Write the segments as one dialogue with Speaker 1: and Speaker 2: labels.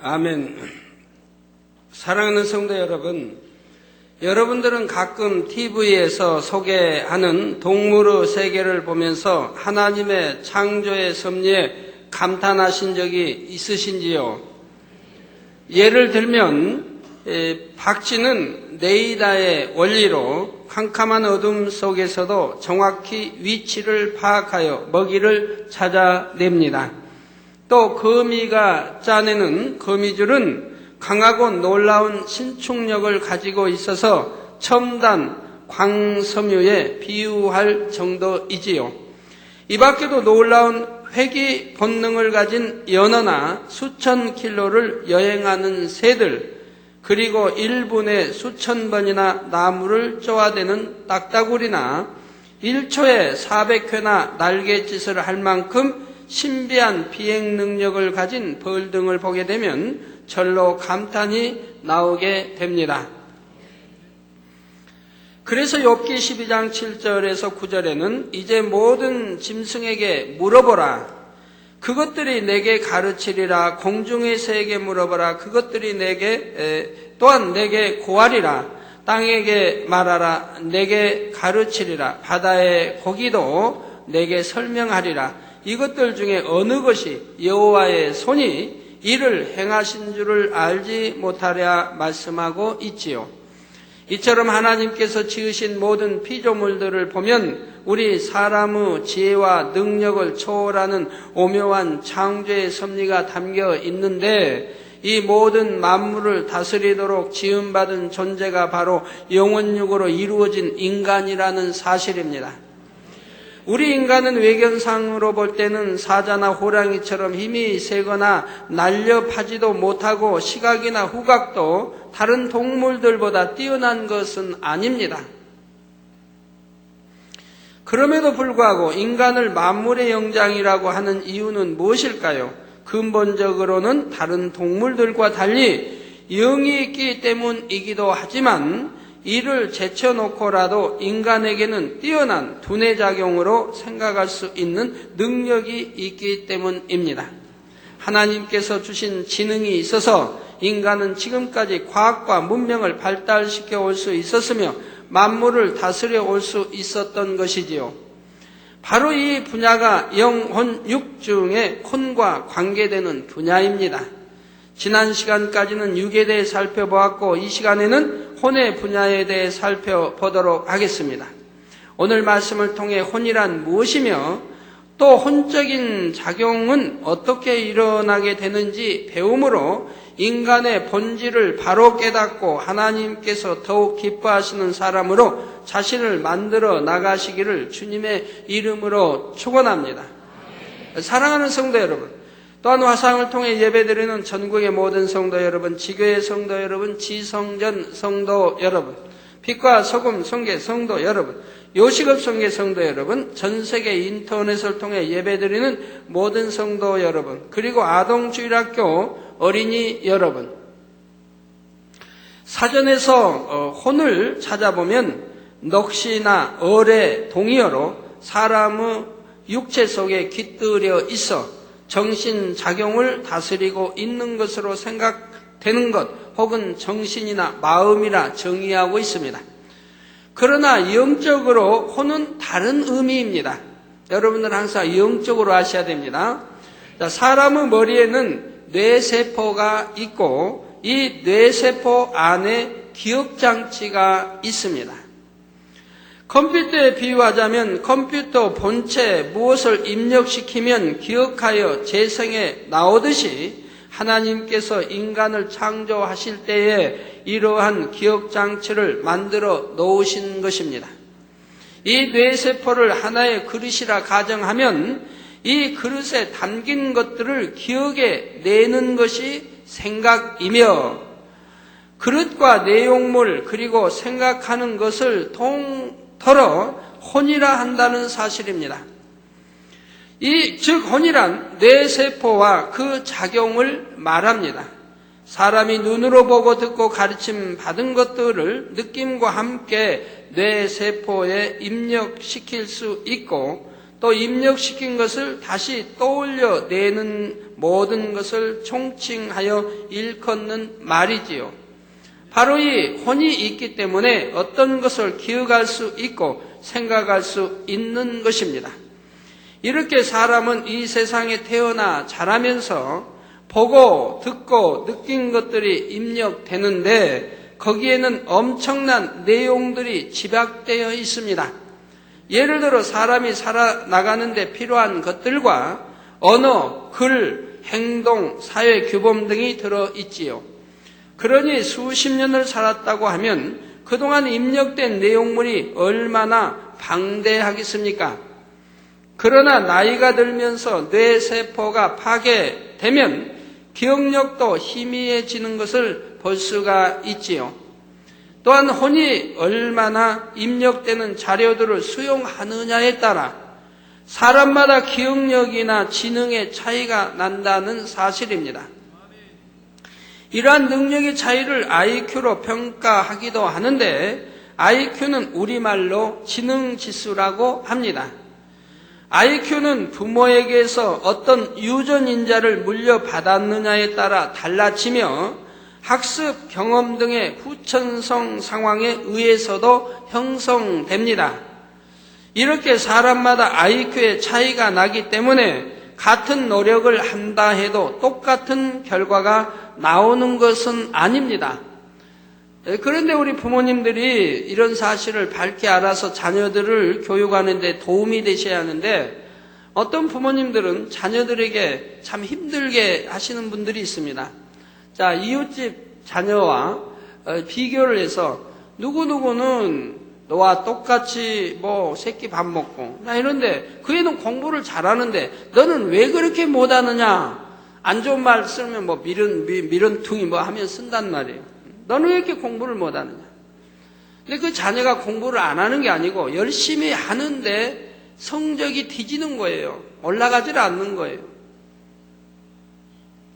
Speaker 1: 아멘. 사랑하는 성도 여러분, 여러분들은 가끔 TV에서 소개하는 동물의 세계를 보면서 하나님의 창조의 섭리에 감탄하신 적이 있으신지요? 예를 들면 박쥐는 네이다의 원리로 캄캄한 어둠 속에서도 정확히 위치를 파악하여 먹이를 찾아냅니다. 또 거미가 짜내는 거미줄은 강하고 놀라운 신축력을 가지고 있어서 첨단 광섬유에 비유할 정도이지요. 이 밖에도 놀라운 회귀 본능을 가진 연어나 수천 킬로를 여행하는 새들, 그리고 1분에 수천 번이나 나무를 쪼아대는 딱따구리나 1초에 400회나 날갯짓을 할 만큼 신비한 비행 능력을 가진 벌 등을 보게 되면 절로 감탄이 나오게 됩니다. 그래서 욥기 12장 7절에서 9절에는 이제 모든 짐승에게 물어보라. 그것들이 내게 가르치리라. 공중의 새에게 물어보라. 그것들이 또한 내게 고하리라. 땅에게 말하라. 내게 가르치리라. 바다의 고기도 내게 설명하리라. 이것들 중에 어느 것이 여호와의 손이 이를 행하신 줄을 알지 못하랴 말씀하고 있지요. 이처럼 하나님께서 지으신 모든 피조물들을 보면 우리 사람의 지혜와 능력을 초월하는 오묘한 창조의 섭리가 담겨 있는데, 이 모든 만물을 다스리도록 지음받은 존재가 바로 영혼육으로 이루어진 인간이라는 사실입니다. 우리 인간은 외견상으로 볼 때는 사자나 호랑이처럼 힘이 세거나 날렵하지도 못하고 시각이나 후각도 다른 동물들보다 뛰어난 것은 아닙니다. 그럼에도 불구하고 인간을 만물의 영장이라고 하는 이유는 무엇일까요? 근본적으로는 다른 동물들과 달리 영이 있기 때문이기도 하지만 이를 제쳐놓고라도 인간에게는 뛰어난 두뇌작용으로 생각할 수 있는 능력이 있기 때문입니다. 하나님께서 주신 지능이 있어서 인간은 지금까지 과학과 문명을 발달시켜 올 수 있었으며 만물을 다스려 올 수 있었던 것이지요. 바로 이 분야가 영혼육 중에 혼과 관계되는 분야입니다. 지난 시간까지는 육에 대해 살펴보았고, 이 시간에는 혼의 분야에 대해 살펴보도록 하겠습니다. 오늘 말씀을 통해 혼이란 무엇이며 또 혼적인 작용은 어떻게 일어나게 되는지 배움으로 인간의 본질을 바로 깨닫고 하나님께서 더욱 기뻐하시는 사람으로 자신을 만들어 나가시기를 주님의 이름으로 축원합니다. 사랑하는 성도 여러분, 또한 화상을 통해 예배드리는 전국의 모든 성도 여러분, 지교회 성도 여러분, 지성전 성도 여러분, 빛과 소금 성계 성도 여러분, 요식업 성계 성도 여러분, 전 세계 인터넷을 통해 예배드리는 모든 성도 여러분, 그리고 아동주일학교 어린이 여러분, 사전에서 혼을 찾아보면 넋이나 얼의 동의어로 사람의 육체 속에 깃들여 있어 정신작용을 다스리고 있는 것으로 생각되는 것, 혹은 정신이나 마음이라 정의하고 있습니다. 그러나 영적으로 혼은 다른 의미입니다. 여러분들은 항상 영적으로 아셔야 됩니다. 사람의 머리에는 뇌세포가 있고 이 뇌세포 안에 기억장치가 있습니다. 컴퓨터에 비유하자면 컴퓨터 본체 무엇을 입력시키면 기억하여 재생해 나오듯이 하나님께서 인간을 창조하실 때에 이러한 기억장치를 만들어 놓으신 것입니다. 이 뇌세포를 하나의 그릇이라 가정하면 이 그릇에 담긴 것들을 기억에 내는 것이 생각이며, 그릇과 내용물 그리고 생각하는 것을 통틀어 혼이라 한다는 사실입니다. 즉 혼이란 뇌세포와 그 작용을 말합니다. 사람이 눈으로 보고 듣고 가르침 받은 것들을 느낌과 함께 뇌세포에 입력시킬 수 있고, 또 입력시킨 것을 다시 떠올려 내는 모든 것을 총칭하여 일컫는 말이지요. 바로 이 혼이 있기 때문에 어떤 것을 기억할 수 있고 생각할 수 있는 것입니다. 이렇게 사람은 이 세상에 태어나 자라면서 보고 듣고 느낀 것들이 입력되는데 거기에는 엄청난 내용들이 집약되어 있습니다. 예를 들어 사람이 살아나가는 데 필요한 것들과 언어, 글, 행동, 사회 규범 등이 들어있지요. 그러니 수십 년을 살았다고 하면 그동안 입력된 내용물이 얼마나 방대하겠습니까? 그러나 나이가 들면서 뇌세포가 파괴되면 기억력도 희미해지는 것을 볼 수가 있지요. 또한 혼이 얼마나 입력되는 자료들을 수용하느냐에 따라 사람마다 기억력이나 지능의 차이가 난다는 사실입니다. 이러한 능력의 차이를 IQ로 평가하기도 하는데 IQ는 우리말로 지능지수라고 합니다. IQ는 부모에게서 어떤 유전인자를 물려받았느냐에 따라 달라지며 학습, 경험 등의 후천성 상황에 의해서도 형성됩니다. 이렇게 사람마다 IQ의 차이가 나기 때문에 같은 노력을 한다 해도 똑같은 결과가 나오는 것은 아닙니다. 그런데 우리 부모님들이 이런 사실을 밝게 알아서 자녀들을 교육하는 데 도움이 되셔야 하는데 어떤 부모님들은 자녀들에게 참 힘들게 하시는 분들이 있습니다. 자, 이웃집 자녀와 비교를 해서 누구누구는 너와 똑같이 새끼 밥 먹고 나 이런데 그 애는 공부를 잘하는데 너는 왜 그렇게 못하느냐. 안 좋은 말 쓰면 미련퉁이 하면 쓴단 말이에요. 너는 왜 이렇게 공부를 못하느냐. 근데 그 자녀가 공부를 안 하는 게 아니고 열심히 하는데 성적이 뒤지는 거예요. 올라가질 않는 거예요.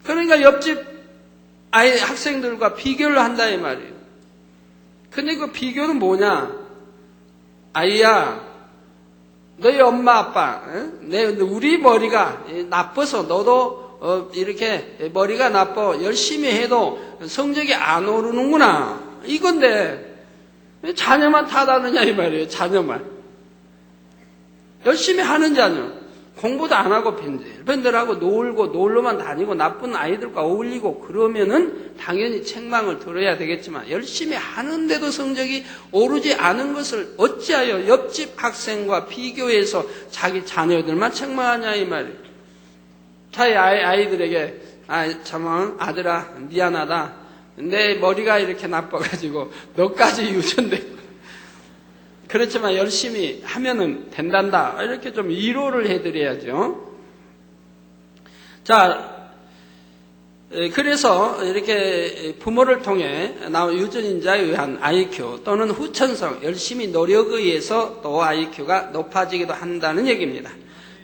Speaker 1: 그러니까 옆집 학생들과 비교를 한다 이 말이에요. 근데 그 비교는 뭐냐. 아이야, 너희 엄마 아빠, 우리 머리가 나빠서 너도 이렇게 머리가 나빠 열심히 해도 성적이 안 오르는구나. 이건데 자녀만 탓하느냐 이 말이에요. 자녀만. 열심히 하는 자녀. 공부도 안 하고 밴들하고 놀고 놀러만 다니고 나쁜 아이들과 어울리고 그러면은 당연히 책망을 들어야 되겠지만 열심히 하는데도 성적이 오르지 않은 것을 어찌하여 옆집 학생과 비교해서 자기 자녀들만 책망하냐 이 말이에요. 자기 아이들에게 참 아들아 미안하다. 내 머리가 이렇게 나빠가지고 너까지 유전돼. 그렇지만 열심히 하면은 된단다. 이렇게 좀 위로를 해드려야죠. 자, 그래서 이렇게 부모를 통해 나온 유전인자에 의한 IQ 또는 후천성, 열심히 노력에 의해서 또 IQ가 높아지기도 한다는 얘기입니다.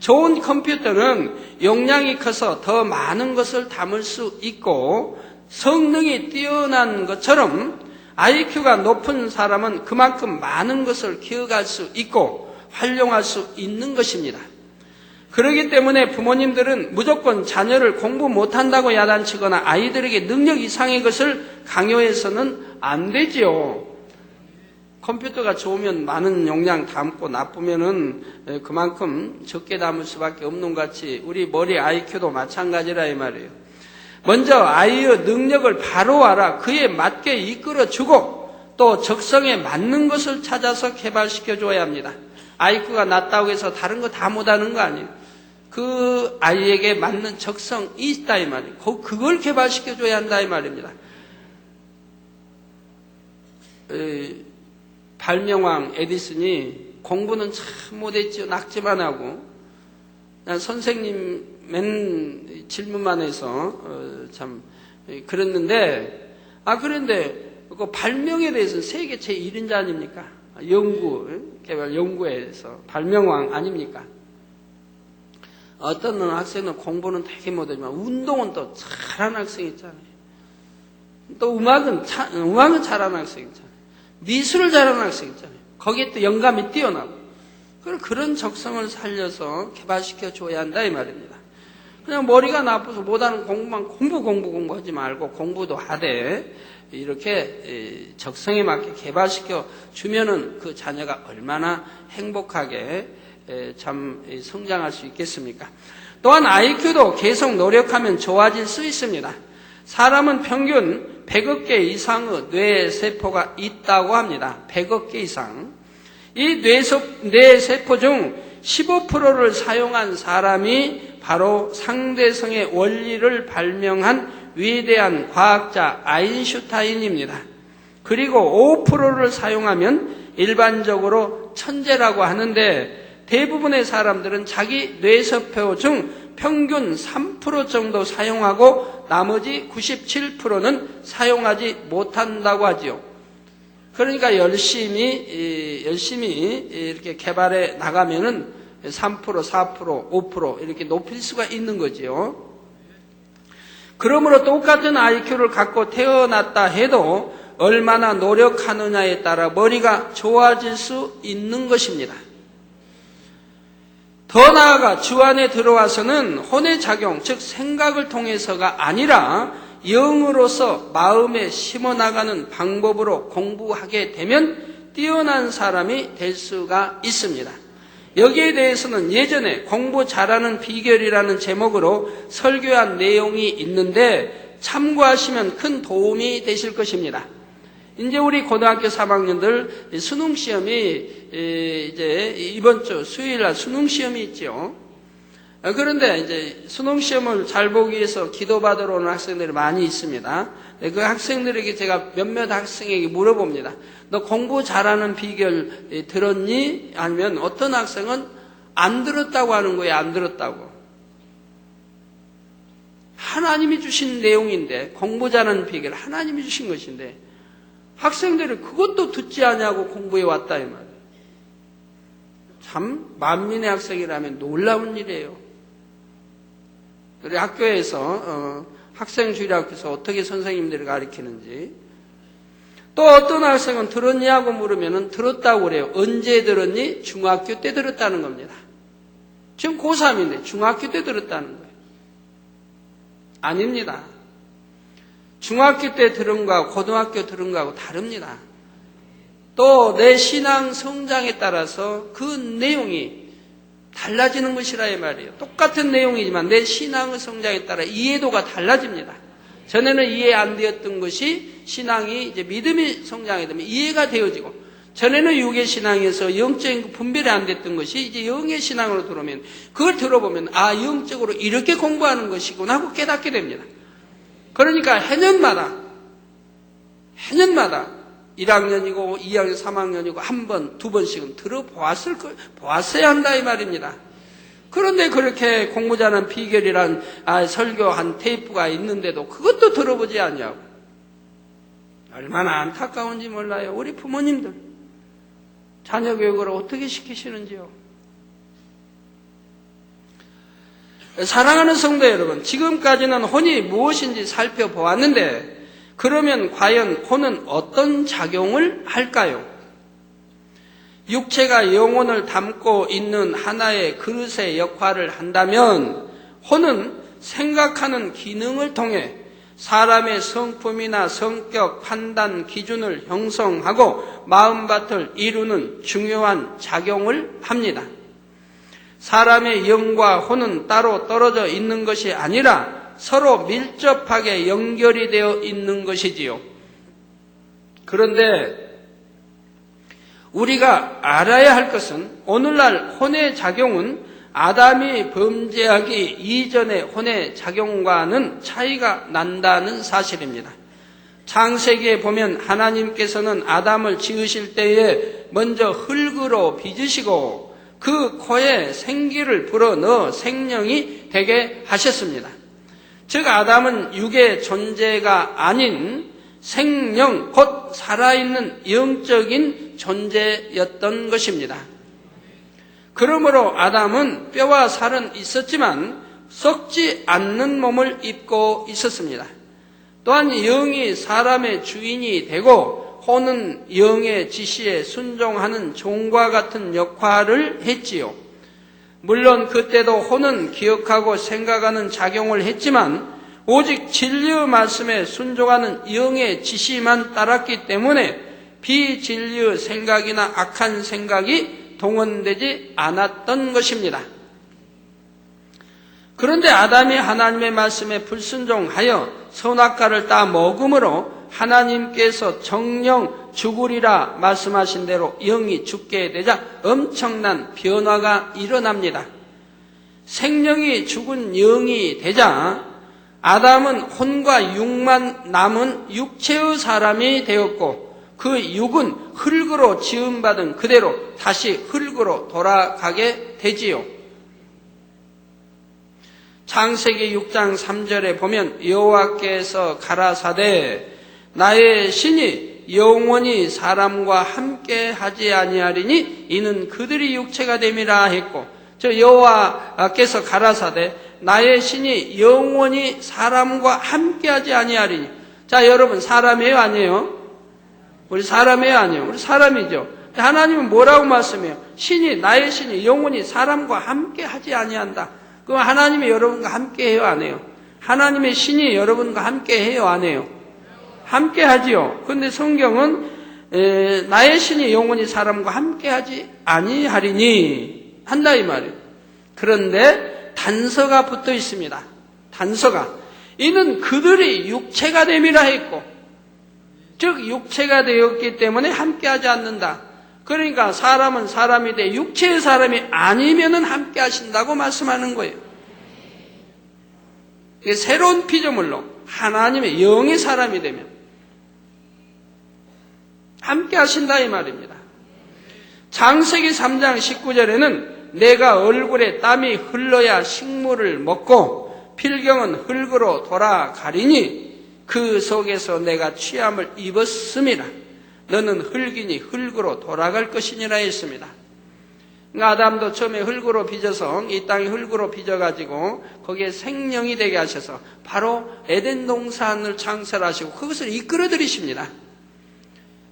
Speaker 1: 좋은 컴퓨터는 용량이 커서 더 많은 것을 담을 수 있고 성능이 뛰어난 것처럼 IQ가 높은 사람은 그만큼 많은 것을 기억할 수 있고 활용할 수 있는 것입니다. 그렇기 때문에 부모님들은 무조건 자녀를 공부 못한다고 야단치거나 아이들에게 능력 이상의 것을 강요해서는 안 되지요. 컴퓨터가 좋으면 많은 용량 담고 나쁘면은 그만큼 적게 담을 수밖에 없는 것 같이 우리 머리 IQ도 마찬가지라 이 말이에요. 먼저 아이의 능력을 바로 알아 그에 맞게 이끌어주고 또 적성에 맞는 것을 찾아서 개발시켜줘야 합니다. IQ가 낮다고 해서 다른 거 다 못하는 거 아니에요. 그 아이에게 맞는 적성이 있다 이 말이에요. 그걸 개발시켜줘야 한다 이 말입니다. 발명왕 에디슨이 공부는 참 못했지요. 낙제만 하고 선생님 맨 질문만 해서 참 그랬는데 그런데 그 발명에 대해서 세계 제1인자 아닙니까? 개발 연구에서 발명왕 아닙니까? 어떤 학생은 공부는 되게 못하지만 운동은 또 잘하는 학생이 있잖아요. 또 음악은 잘하는 학생이 있잖아요. 미술을 잘하는 학생이 있잖아요. 거기에 또 영감이 뛰어나고 그런 적성을 살려서 개발시켜 줘야 한다 이 말입니다. 그냥 머리가 나빠서 못하는 공부만 공부하지 말고 공부도 하되 이렇게 적성에 맞게 개발시켜 주면은 그 자녀가 얼마나 행복하게 참 성장할 수 있겠습니까? 또한 IQ도 계속 노력하면 좋아질 수 있습니다. 사람은 평균 100억 개 이상의 뇌세포가 있다고 합니다. 100억 개 이상. 이 뇌세포 중 15%를 사용한 사람이 바로 상대성의 원리를 발명한 위대한 과학자 아인슈타인입니다. 그리고 5%를 사용하면 일반적으로 천재라고 하는데 대부분의 사람들은 자기 뇌세포 중 평균 3% 정도 사용하고 나머지 97%는 사용하지 못한다고 하지요. 그러니까 열심히 이렇게 개발해 나가면은 3%, 4%, 5% 이렇게 높일 수가 있는 거지요. 그러므로 똑같은 IQ를 갖고 태어났다 해도 얼마나 노력하느냐에 따라 머리가 좋아질 수 있는 것입니다. 더 나아가 주 안에 들어와서는 혼의 작용, 즉 생각을 통해서가 아니라 영으로서 마음에 심어나가는 방법으로 공부하게 되면 뛰어난 사람이 될 수가 있습니다. 여기에 대해서는 예전에 공부 잘하는 비결이라는 제목으로 설교한 내용이 있는데 참고하시면 큰 도움이 되실 것입니다. 이제 우리 고등학교 3학년들 수능 시험이 이제 이번 주 수요일 날 수능 시험이 있죠. 그런데 이제 수능 시험을 잘 보기 위해서 기도받으러 오는 학생들이 많이 있습니다. 그 학생들에게 제가 몇몇 학생에게 물어봅니다. 너 공부 잘하는 비결 들었니? 아니면 어떤 학생은 안 들었다고 하는 거예요. 안 들었다고. 하나님이 주신 내용인데 공부 잘하는 비결 하나님이 주신 것인데 학생들이 그것도 듣지 않냐고 공부해 왔다 이 말이에요. 참 만민의 학생이라면 놀라운 일이에요. 우리 학교에서 학생 주일학교에서 어떻게 선생님들이 가르치는지 또 어떤 학생은 들었냐고 물으면 들었다고 그래요. 언제 들었니? 중학교 때 들었다는 겁니다. 지금 고3인데 중학교 때 들었다는 거예요. 아닙니다. 중학교 때 들은 거하고 고등학교 들은 거하고 다릅니다. 또 내 신앙 성장에 따라서 그 내용이 달라지는 것이라 이 말이에요. 똑같은 내용이지만 내 신앙의 성장에 따라 이해도가 달라집니다. 전에는 이해 안 되었던 것이 신앙이 이제 믿음이 성장하게 되면 이해가 되어지고 전에는 육의 신앙에서 영적인 분별이 안 됐던 것이 이제 영의 신앙으로 들어오면 그걸 들어보면 아 영적으로 이렇게 공부하는 것이구나 하고 깨닫게 됩니다. 그러니까 해년마다 1학년이고 2학년, 3학년이고 한 번, 두 번씩은 보았어야 한다 이 말입니다. 그런데 그렇게 공부 잘하는 비결이란 설교한 테이프가 있는데도 그것도 들어보지 않냐고. 얼마나 안타까운지 몰라요. 우리 부모님들 자녀 교육을 어떻게 시키시는지요. 사랑하는 성도 여러분, 지금까지는 혼이 무엇인지 살펴보았는데 그러면 과연 혼은 어떤 작용을 할까요? 육체가 영혼을 담고 있는 하나의 그릇의 역할을 한다면 혼은 생각하는 기능을 통해 사람의 성품이나 성격, 판단, 기준을 형성하고 마음밭을 이루는 중요한 작용을 합니다. 사람의 영과 혼은 따로 떨어져 있는 것이 아니라 서로 밀접하게 연결이 되어 있는 것이지요. 그런데 우리가 알아야 할 것은 오늘날 혼의 작용은 아담이 범죄하기 이전의 혼의 작용과는 차이가 난다는 사실입니다. 창세기에 보면 하나님께서는 아담을 지으실 때에 먼저 흙으로 빚으시고 그 코에 생기를 불어넣어 생명이 되게 하셨습니다. 즉 아담은 육의 존재가 아닌 생명, 곧 살아있는 영적인 존재였던 것입니다. 그러므로 아담은 뼈와 살은 있었지만 썩지 않는 몸을 입고 있었습니다. 또한 영이 사람의 주인이 되고 혼은 영의 지시에 순종하는 종과 같은 역할을 했지요. 물론 그때도 혼은 기억하고 생각하는 작용을 했지만 오직 진리의 말씀에 순종하는 영의 지시만 따랐기 때문에 비진리의 생각이나 악한 생각이 동원되지 않았던 것입니다. 그런데 아담이 하나님의 말씀에 불순종하여 선악과를 따 먹음으로 하나님께서 정령 죽으리라 말씀하신 대로 영이 죽게 되자 엄청난 변화가 일어납니다. 생명이 죽은 영이 되자 아담은 혼과 육만 남은 육체의 사람이 되었고 그 육은 흙으로 지음받은 그대로 다시 흙으로 돌아가게 되지요. 창세기 6장 3절에 보면 여호와께서 가라사대 나의 신이 영원히 사람과 함께 하지 아니하리니 이는 그들이 육체가 됨이라 했고, 저 여호와께서 가라사대 나의 신이 영원히 사람과 함께 하지 아니하리니. 자, 여러분 사람이에요 아니에요? 우리 사람이에요 아니에요? 우리 사람이죠. 하나님은 뭐라고 말씀해요? 신이 나의 신이 영원히 사람과 함께 하지 아니한다. 그럼 하나님이 여러분과 함께 해요 안 해요? 하나님의 신이 여러분과 함께 해요 안 해요? 함께 하지요. 그런데 성경은 나의 신이 영원히 사람과 함께 하지 아니하리니 한다 이 말이에요. 그런데 단서가 붙어 있습니다. 단서가 이는 그들이 육체가 됨이라 했고, 즉 육체가 되었기 때문에 함께 하지 않는다. 그러니까 사람은 사람이 돼 육체의 사람이 아니면은 함께 하신다고 말씀하는 거예요. 이게 새로운 피조물로 하나님의 영의 사람이 되면 함께 하신다 이 말입니다. 창세기 3장 19절에는 내가 얼굴에 땀이 흘러야 식물을 먹고 필경은 흙으로 돌아가리니 그 속에서 내가 취함을 입었음이라. 너는 흙이니 흙으로 돌아갈 것이니라 했습니다. 아담도 처음에 흙으로 빚어서 이 땅이 흙으로 빚어가지고 거기에 생명이 되게 하셔서 바로 에덴 동산을 창설하시고 그것을 이끌어들이십니다.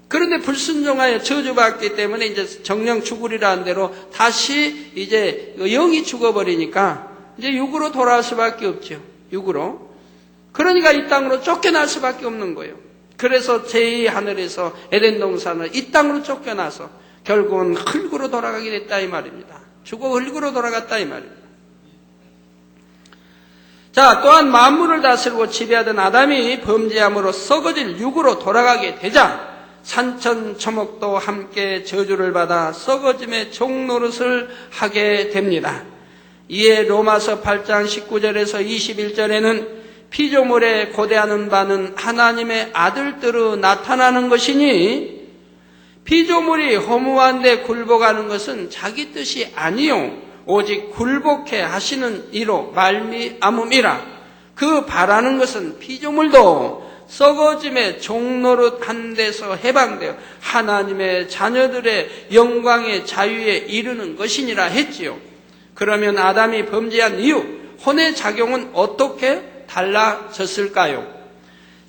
Speaker 1: 그런데 불순종하여 저주받기 때문에 이제 정령 죽으리라는 대로 다시 이제 영이 죽어버리니까 이제 육으로 돌아올 수밖에 없죠. 육으로. 그러니까 이 땅으로 쫓겨날 수밖에 없는 거예요. 그래서 제2하늘에서 에덴 동산을 이 땅으로 쫓겨나서 결국은 흙으로 돌아가게 됐다 이 말입니다. 죽어 흙으로 돌아갔다 이 말입니다. 자, 또한 만물을 다스리고 지배하던 아담이 범죄함으로 썩어질 육으로 돌아가게 되자 산천초목도 함께 저주를 받아 썩어짐의 종노릇을 하게 됩니다. 이에 로마서 8장 19절에서 21절에는 피조물에 고대하는 바는 하나님의 아들들로 나타나는 것이니 피조물이 허무한데 굴복하는 것은 자기 뜻이 아니요 오직 굴복해 하시는 이로 말미암음이라. 그 바라는 것은 피조물도 썩어짐의 종노릇한 데서 해방되어 하나님의 자녀들의 영광의 자유에 이르는 것이니라 했지요. 그러면 아담이 범죄한 이후 혼의 작용은 어떻게 달라졌을까요?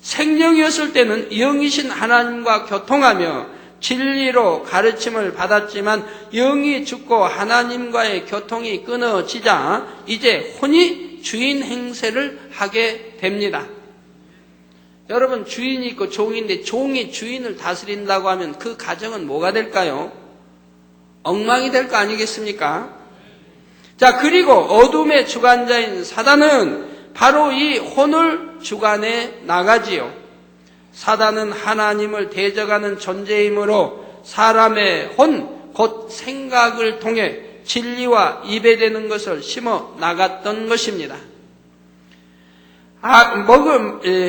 Speaker 1: 생명이었을 때는 영이신 하나님과 교통하며 진리로 가르침을 받았지만 영이 죽고 하나님과의 교통이 끊어지자 이제 혼이 주인 행세를 하게 됩니다. 여러분, 주인이 있고 종인데 종이 주인을 다스린다고 하면 그 가정은 뭐가 될까요? 엉망이 될 거 아니겠습니까? 자, 그리고 어둠의 주관자인 사단은 바로 이 혼을 주관해 나가지요. 사단은 하나님을 대적하는 존재이므로 사람의 혼, 곧 생각을 통해 진리와 이배되는 것을 심어 나갔던 것입니다.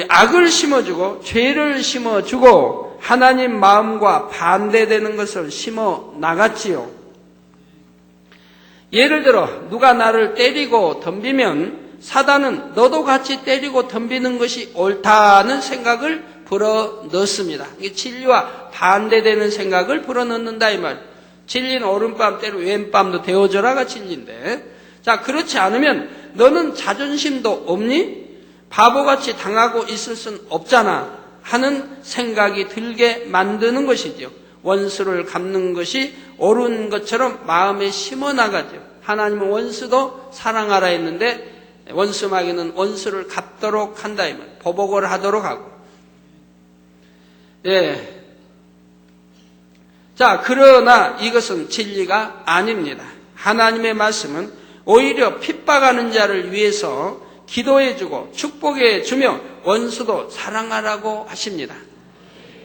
Speaker 1: 악을 심어주고 죄를 심어주고 하나님 마음과 반대되는 것을 심어 나갔지요. 예를 들어 누가 나를 때리고 덤비면 사단은 너도 같이 때리고 덤비는 것이 옳다는 생각을 불어넣습니다. 이게 진리와 반대되는 생각을 불어넣는다 이 말. 진리는 오른밤 때로 왼밤도 데워져라가 진리인데, 자, 그렇지 않으면 너는 자존심도 없니? 바보같이 당하고 있을 순 없잖아 하는 생각이 들게 만드는 것이죠. 원수를 갚는 것이 옳은 것처럼 마음에 심어 나가죠. 하나님은 원수도 사랑하라 했는데 원수 마귀는 원수를 갚도록 한다 이 말. 보복을 하도록 하고. 예. 자, 그러나 이것은 진리가 아닙니다. 하나님의 말씀은 오히려 핍박하는 자를 위해서 기도해주고 축복해주며 원수도 사랑하라고 하십니다.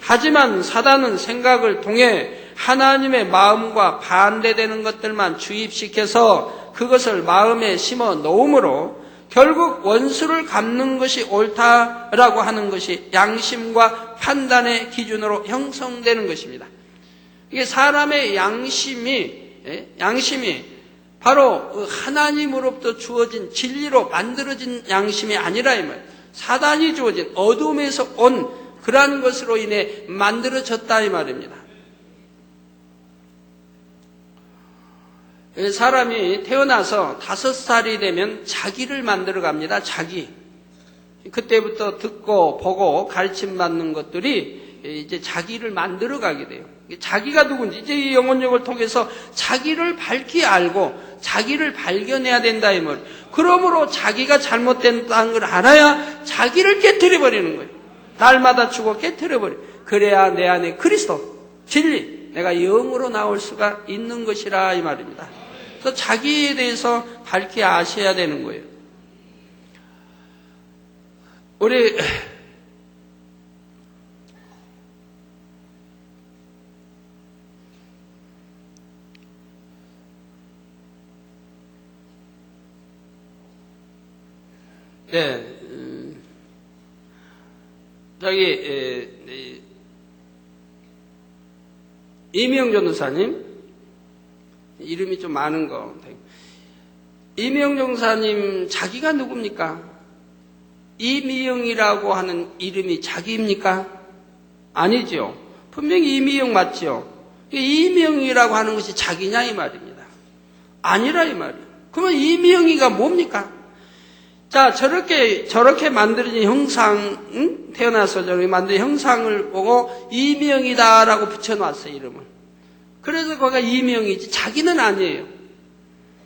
Speaker 1: 하지만 사단은 생각을 통해 하나님의 마음과 반대되는 것들만 주입시켜서 그것을 마음에 심어 놓음으로 결국 원수를 갚는 것이 옳다라고 하는 것이 양심과 판단의 기준으로 형성되는 것입니다. 이게 사람의 양심이 바로 하나님으로부터 주어진 진리로 만들어진 양심이 아니라 이 말. 사단이 주어진 어둠에서 온 그러한 것으로 인해 만들어졌다 이 말입니다. 사람이 태어나서 5살이 되면 자기를 만들어 갑니다. 자기. 그때부터 듣고 보고 가르침 받는 것들이 이제 자기를 만들어 가게 돼요. 자기가 누군지 이제 이 영혼력을 통해서 자기를 밝히 알고 자기를 발견해야 된다 이 말. 그러므로 자기가 잘못된다는 걸 알아야 자기를 깨트려 버리는 거예요. 날마다 죽어 깨트려 버려. 그래야 내 안에 그리스도 진리 내가 영으로 나올 수가 있는 것이라 이 말입니다. 그래서 자기에 대해서 밝히 아셔야 되는 거예요. 우리 이명 전도사님 이름이 좀 많은 거. 이명 전도사님 자기가 누굽니까? 이미영이라고 하는 이름이 자기입니까? 아니죠. 분명히 이미영 맞죠. 이미영이라고 하는 것이 자기냐 이 말입니다. 아니라 이 말이에요. 그러면 이미영이가 뭡니까? 자, 저렇게 만들어진 형상, 태어나서 저렇게 만든 형상을 보고 이명이다라고 붙여놨어요, 이름을. 그래서 거기가 이명이지, 자기는 아니에요.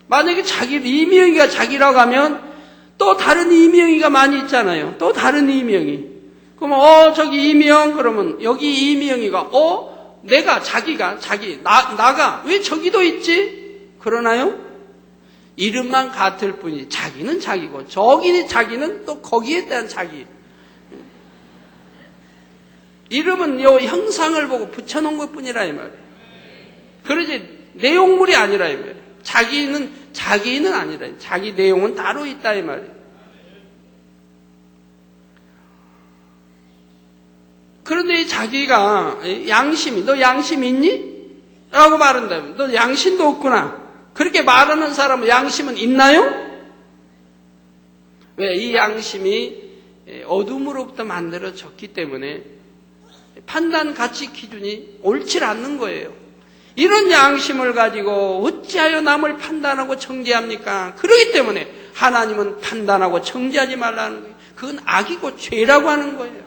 Speaker 1: 만약에 이명이가 자기라고 하면 또 다른 이명이가 많이 있잖아요. 또 다른 이명이. 그러면, 저기 이명, 그러면 여기 이명이가, 자기가, 나가, 왜 저기도 있지? 그러나요? 이름만 같을 뿐이지 자기는 자기고 자기는 또 거기에 대한 자기. 이름은 요 형상을 보고 붙여놓은 것뿐이라 이 말이에요. 그러지 내용물이 아니라 이 말이에요. 자기는 아니라 자기 내용은 따로 있다 이 말이에요. 그런데 이 자기가 양심이 너 양심 있니? 라고 말한다면 너 양심도 없구나. 그렇게 말하는 사람은 양심은 있나요? 왜? 이 양심이 어둠으로부터 만들어졌기 때문에 판단 가치 기준이 옳지 않는 거예요. 이런 양심을 가지고 어찌하여 남을 판단하고 정죄합니까? 그렇기 때문에 하나님은 판단하고 정죄하지 말라는 거예요. 그건 악이고 죄라고 하는 거예요.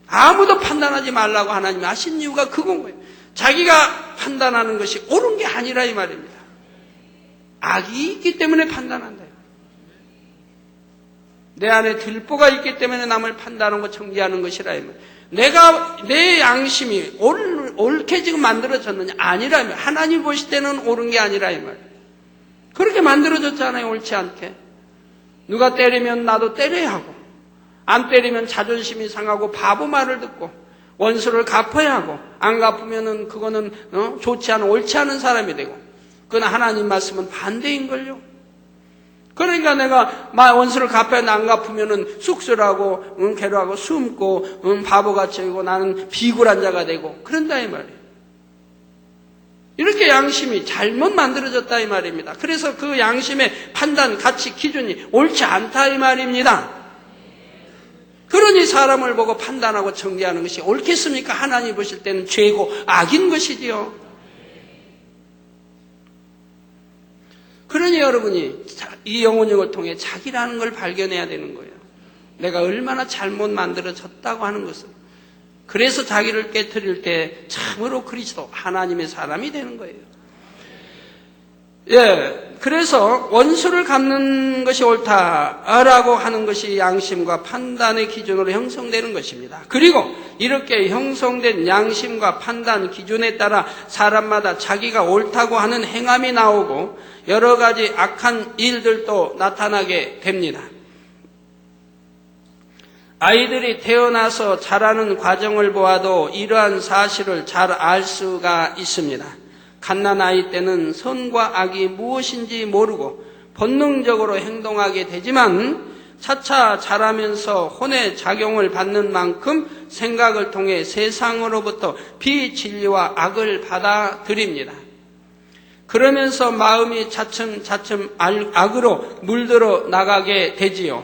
Speaker 1: 아무도 판단하지 말라고 하나님이 하신 이유가 그건 거예요. 자기가 판단하는 것이 옳은 게 아니라 이 말입니다. 악이 있기 때문에 판단한다. 내 안에 들보가 있기 때문에 남을 판단하고 정죄하는 것이라 이 말이에요. 내 양심이 옳게 지금 만들어졌느냐? 아니라 이 말이에요. 하나님 보실 때는 옳은 게 아니라 이 말이에요. 그렇게 만들어졌잖아요. 옳지 않게. 누가 때리면 나도 때려야 하고 안 때리면 자존심이 상하고 바보 말을 듣고 원수를 갚아야 하고 안 갚으면은 그거는 좋지 않은 옳지 않은 사람이 되고 그건 하나님 말씀은 반대인걸요. 그러니까 내가 원수를 갚아야 안 갚으면은 쑥스러워하고 괴로워하고 숨고 바보같이 되고 나는 비굴한 자가 되고 그런다 이 말이에요. 이렇게 양심이 잘못 만들어졌다 이 말입니다. 그래서 그 양심의 판단 가치 기준이 옳지 않다 이 말입니다. 그러니 사람을 보고 판단하고 정죄하는 것이 옳겠습니까? 하나님 보실 때는 죄고 악인 것이지요. 그러니 여러분이 이 영혼력을 통해 자기라는 걸 발견해야 되는 거예요. 내가 얼마나 잘못 만들어졌다고 하는 것을. 그래서 자기를 깨트릴 때 참으로 그리스도 하나님의 사람이 되는 거예요. 그래서 원수를 갚는 것이 옳다라고 하는 것이 양심과 판단의 기준으로 형성되는 것입니다. 그리고 이렇게 형성된 양심과 판단 기준에 따라 사람마다 자기가 옳다고 하는 행함이 나오고 여러 가지 악한 일들도 나타나게 됩니다. 아이들이 태어나서 자라는 과정을 보아도 이러한 사실을 잘 알 수가 있습니다. 갓난아이 때는 선과 악이 무엇인지 모르고 본능적으로 행동하게 되지만 차차 자라면서 혼의 작용을 받는 만큼 생각을 통해 세상으로부터 비진리와 악을 받아들입니다. 그러면서 마음이 차츰차츰 악으로 물들어 나가게 되지요.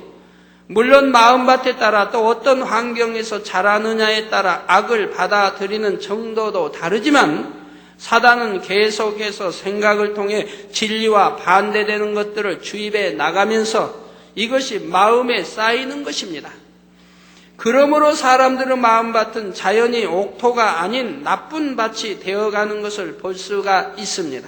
Speaker 1: 물론 마음밭에 따라 또 어떤 환경에서 자라느냐에 따라 악을 받아들이는 정도도 다르지만 사단은 계속해서 생각을 통해 진리와 반대되는 것들을 주입해 나가면서 이것이 마음에 쌓이는 것입니다. 그러므로 사람들의 마음밭은 자연히 옥토가 아닌 나쁜 밭이 되어가는 것을 볼 수가 있습니다.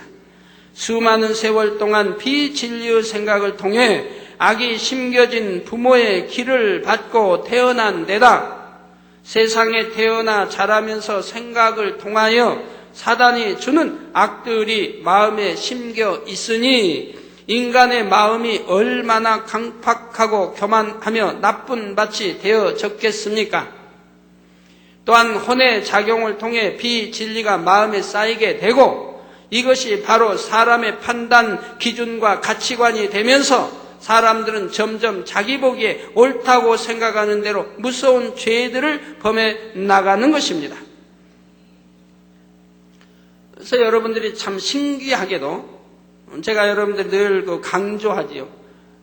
Speaker 1: 수많은 세월 동안 비진리의 생각을 통해 악이 심겨진 부모의 길을 받고 태어난 데다 세상에 태어나 자라면서 생각을 통하여 사단이 주는 악들이 마음에 심겨 있으니 인간의 마음이 얼마나 강팍하고 교만하며 나쁜 밭이 되어졌겠습니까? 또한 혼의 작용을 통해 비진리가 마음에 쌓이게 되고 이것이 바로 사람의 판단 기준과 가치관이 되면서 사람들은 점점 자기 보기에 옳다고 생각하는 대로 무서운 죄들을 범해 나가는 것입니다. 그래서 여러분들이 참 신기하게도 제가 여러분들 늘 강조하지요.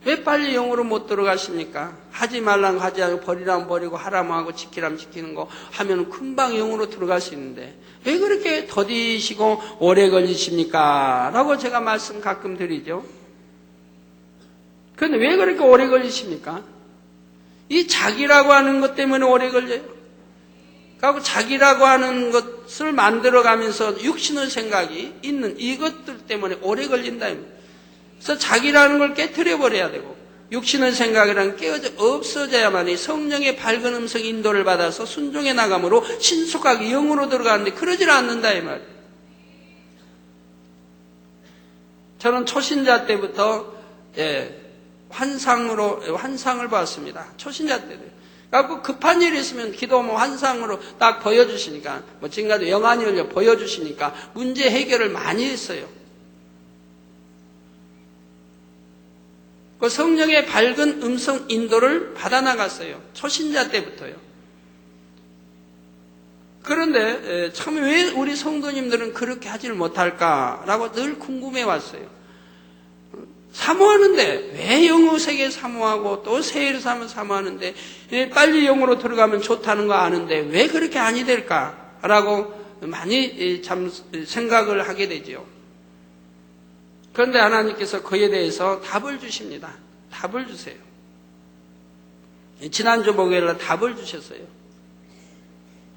Speaker 1: 왜 빨리 영으로 못 들어가십니까? 하지 말라면 하지 않고 버리라면 버리고 하라면 하고 지키라면 지키는 거 하면 금방 영으로 들어갈 수 있는데 왜 그렇게 더디시고 오래 걸리십니까? 라고 제가 말씀 가끔 드리죠. 그런데 왜 그렇게 오래 걸리십니까? 이 자기라고 하는 것 때문에 오래 걸려요. 그리고 자기라고 하는 것을 만들어가면서 육신의 생각이 있는 이것들 때문에 오래 걸린다. 그래서 자기라는 걸 깨트려버려야 되고 육신의 생각이란 깨어져 없어져야만이 성령의 밝은 음성 인도를 받아서 순종해 나감으로 신속하게 영으로 들어가는데 그러질 않는다 이 말이에요. 저는 초신자 때부터 환상을 봤습니다. 초신자 때도. 그래서 급한 일이 있으면 기도 환상으로 딱 보여주시니까 지금까지 영안이 열려 보여주시니까 문제 해결을 많이 했어요. 그 성령의 밝은 음성 인도를 받아나갔어요. 초신자 때부터요. 그런데 참 왜 우리 성도님들은 그렇게 하지를 못할까라고 늘 궁금해 왔어요. 사모하는데 왜 영어 세계 사모하고 또 세일 사모하는데 빨리 영어로 들어가면 좋다는 거 아는데 왜 그렇게 아니 될까라고 많이 참 생각을 하게 되죠. 그런데 하나님께서 그에 대해서 답을 주십니다. 답을 주세요. 지난주 목요일날 답을 주셨어요.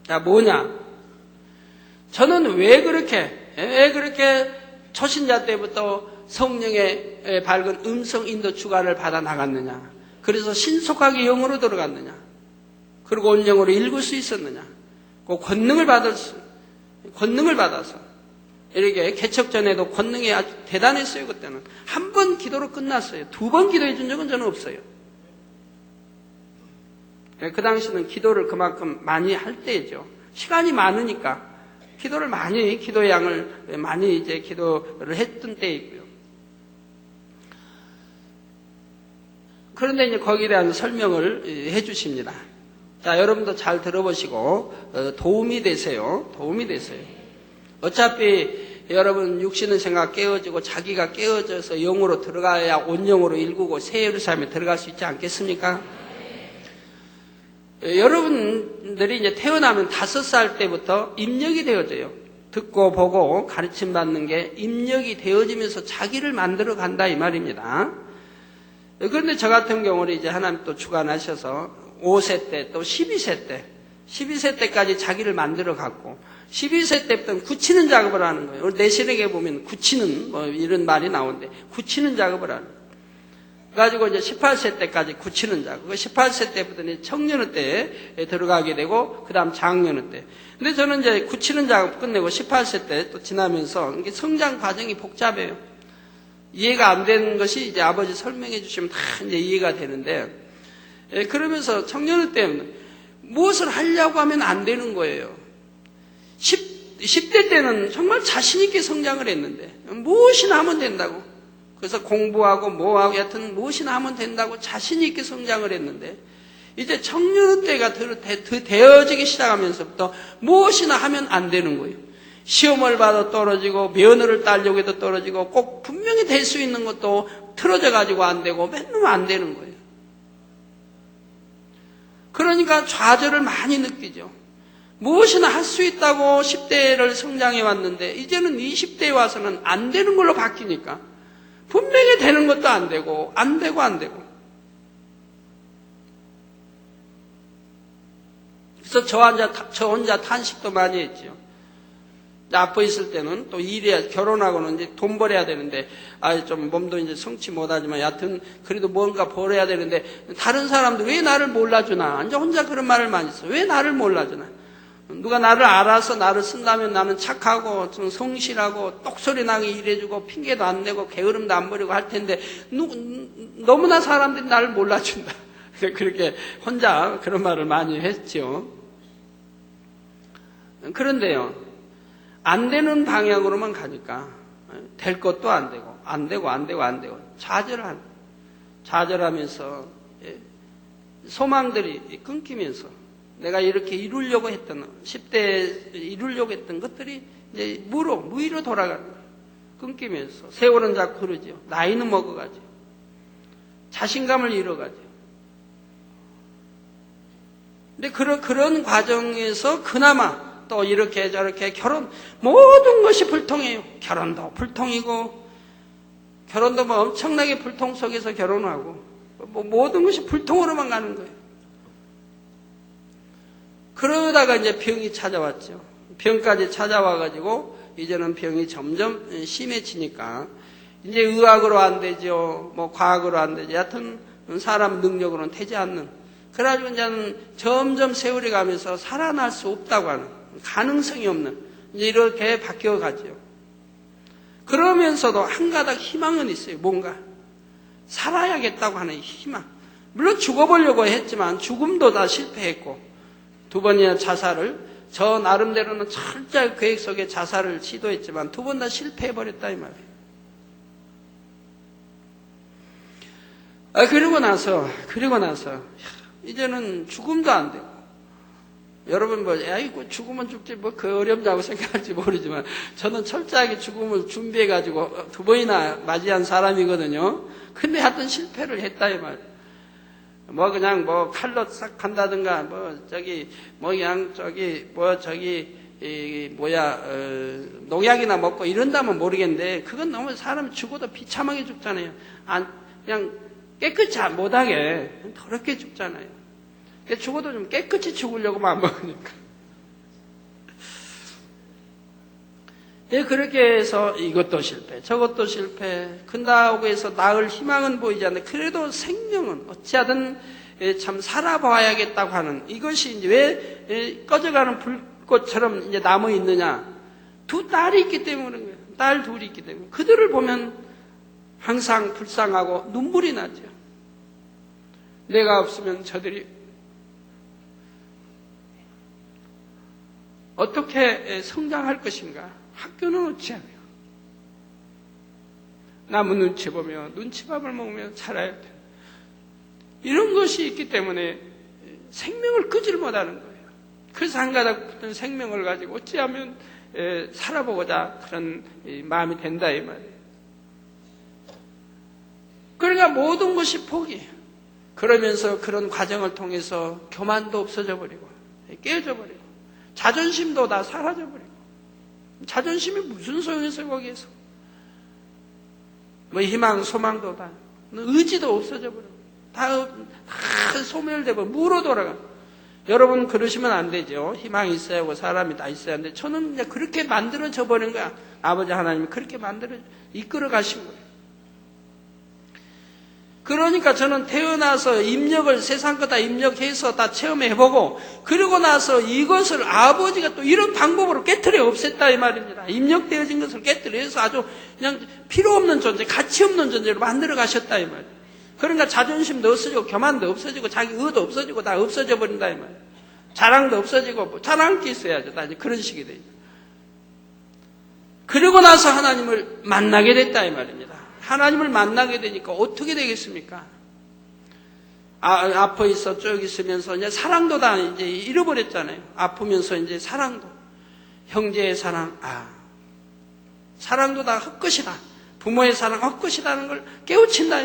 Speaker 1: 야, 뭐냐? 저는 왜 그렇게 초신자 때부터 성령의 밝은 음성 인도 주관을 받아 나갔느냐? 그래서 신속하게 영으로 들어갔느냐? 그리고 온 영으로 읽을 수 있었느냐? 그 권능을 받아서 이렇게 개척 전에도 권능이 아주 대단했어요. 그때는 한 번 기도로 끝났어요. 2번 기도해 준 적은 저는 없어요. 그 당시는 기도를 그만큼 많이 할 때죠. 시간이 많으니까 기도를 많이 기도의 양을 많이 이제 기도를 했던 때이고요. 그런데 이제 거기에 대한 설명을 해 주십니다. 자, 여러분도 잘 들어보시고 도움이 되세요. 도움이 되세요. 어차피 여러분 육신의 생각 깨어지고 자기가 깨어져서 영으로 들어가야 온 영으로 일구고 새 예루살렘에 들어갈 수 있지 않겠습니까? 여러분들이 이제 태어나면 5살 때부터 입력이 되어져요. 듣고 보고 가르침 받는 게 입력이 되어지면서 자기를 만들어 간다 이 말입니다. 그런데 저 같은 경우는 이제 하나님 또 주관하셔서 5세 때 또 12세 때까지 자기를 만들어 갔고 12세 때부터는 굳히는 작업을 하는 거예요. 우리 내신에게 보면 굳히는 뭐 이런 말이 나오는데 굳히는 작업을 하는 거예요. 그래가지고 이제 18세 때까지 굳히는 작업. 18세 때부터는 청년의 때에 들어가게 되고 그 다음 장년의 때. 근데 저는 이제 굳히는 작업 끝내고 18세 때 또 지나면서 이게 성장 과정이 복잡해요. 이해가 안 되는 것이 이제 아버지 설명해 주시면 다 이제 이해가 되는데, 그러면서 청년의 때는 무엇을 하려고 하면 안 되는 거예요. 10대 때는 정말 자신있게 성장을 했는데, 무엇이나 하면 된다고. 그래서 공부하고 뭐하고 여하튼 무엇이나 하면 된다고 자신있게 성장을 했는데, 이제 청년의 때가 되어지기 시작하면서부터 무엇이나 하면 안 되는 거예요. 시험을 봐도 떨어지고 면허를 따려고 해도 떨어지고 꼭 분명히 될 수 있는 것도 틀어져 가지고 안 되고 맨날 안 되는 거예요. 그러니까 좌절을 많이 느끼죠. 무엇이나 할 수 있다고 10대를 성장해 왔는데 이제는 20대에 와서는 안 되는 걸로 바뀌니까 분명히 되는 것도 안 되고 안 되고 그래서 저 혼자 탄식도 많이 했죠. 아파 있을 때는 또 일해야, 결혼하고는 이제 돈 벌어야 되는데, 좀 몸도 이제 성치 못하지만, 여하튼, 그래도 뭔가 벌어야 되는데, 다른 사람도 왜 나를 몰라주나? 이제 혼자 그런 말을 많이 했어요. 왜 나를 몰라주나? 누가 나를 알아서 나를 쓴다면 나는 착하고, 좀 성실하고, 똑소리 나게 일해주고, 핑계도 안 내고, 게으름도 안 부리고 할 텐데, 너무나 사람들이 나를 몰라준다. 그렇게 혼자 그런 말을 많이 했죠. 그런데요. 안 되는 방향으로만 가니까 될 것도 안 되고 좌절하면서 소망들이 끊기면서 내가 이렇게 이루려고 했던 10대에 이루려고 했던 것들이 이제 무의로 돌아가는 거예요. 끊기면서 세월은 자꾸 흐르죠. 나이는 먹어가죠. 자신감을 잃어가죠. 근데 그런 과정에서 그나마 또 이렇게 저렇게 모든 것이 불통해요. 결혼도 불통이고, 결혼도 뭐 엄청나게 불통 속에서 결혼하고, 모든 것이 불통으로만 가는 거예요. 그러다가 이제 병이 찾아왔죠. 병까지 찾아와가지고, 이제는 병이 점점 심해지니까, 이제 의학으로 안 되죠. 뭐 과학으로 안 되죠. 여하튼 사람 능력으로는 되지 않는. 그래가지고 이제는 점점 세월이 가면서 살아날 수 없다고 하는. 가능성이 없는 이제 이렇게 바뀌어가죠. 그러면서도 한 가닥 희망은 있어요. 뭔가 살아야겠다고 하는 희망. 물론 죽어보려고 했지만 죽음도 다 실패했고 두 번이나 자살을 저 나름대로는 철저히 계획 속에 자살을 시도했지만 두 번 다 실패해버렸다 이 말이에요. 그리고 나서 이제는 죽음도 안 되고 여러분 아이고 죽으면 죽지 그 어렵다고 생각할지 모르지만 저는 철저하게 죽음을 준비해가지고 두 번이나 맞이한 사람이거든요. 근데 하여튼 실패를 했다 이 말이에요. 그냥 칼로 싹 간다든가 농약이나 먹고 이런다면 모르겠는데 그건 너무 사람이 죽어도 비참하게 죽잖아요. 그냥 깨끗이 못하게 더럽게 죽잖아요. 죽어도 좀 깨끗이 죽으려고 마음 먹으니까. 그렇게 해서 이것도 실패, 저것도 실패, 근다고 해서 나을 희망은 보이지 않는데, 그래도 생명은 어찌하든 참 살아봐야겠다고 하는 이것이 이제 왜 꺼져가는 불꽃처럼 이제 남아 있느냐? 두 딸이 있기 때문에 그런 거예요. 딸 둘이 있기 때문에. 그들을 보면 항상 불쌍하고 눈물이 나죠. 내가 없으면 저들이 어떻게 성장할 것인가? 학교는 어찌하며? 남은 눈치 보며 눈치밥을 먹으며 살아야 돼. 이런 것이 있기 때문에 생명을 끄질 못하는 거예요. 그래서 한 가닥 붙은 생명을 가지고 어찌하면 살아보고자 그런 마음이 된다 이 말이에요. 그러니까 모든 것이 포기해요. 그러면서 그런 과정을 통해서 교만도 없어져 버리고 깨져 버리고 자존심도 다 사라져버리고 자존심이 무슨 소용이었어요 거기에서. 희망 소망도 다 의지도 없어져 버리고 다 소멸되고 무로 돌아가. 여러분 그러시면 안 되죠. 희망이 있어야 하고 사람이 다 있어야 하는데 저는 그냥 그렇게 만들어져 버린 거야. 아버지 하나님이 그렇게 이끌어 가신 거예요. 그러니까 저는 태어나서 입력을 세상 거 다 입력해서 다 체험해보고 그러고 나서 이것을 아버지가 또 이런 방법으로 깨트려 없앴다 이 말입니다. 입력되어진 것을 깨트려서 아주 그냥 필요 없는 존재, 가치 없는 존재로 만들어 가셨다 이 말이에요. 그러니까 자존심도 없어지고 교만도 없어지고 자기 의도 없어지고 다 없어져 버린다 이 말이에요. 자랑도 없어지고 뭐 자랑할 게 있어야죠. 다 이제 그런 식이 되죠. 그러고 나서 하나님을 만나게 됐다 이 말입니다. 하나님을 만나게 되니까 어떻게 되겠습니까? 앞에 있어 쭉 있으면서 이제 사랑도 다 이제 잃어버렸잖아요. 아프면서 이제 사랑도 형제의 사랑, 사랑도 다 헛것이다. 부모의 사랑 헛것이다는 걸 깨우친다.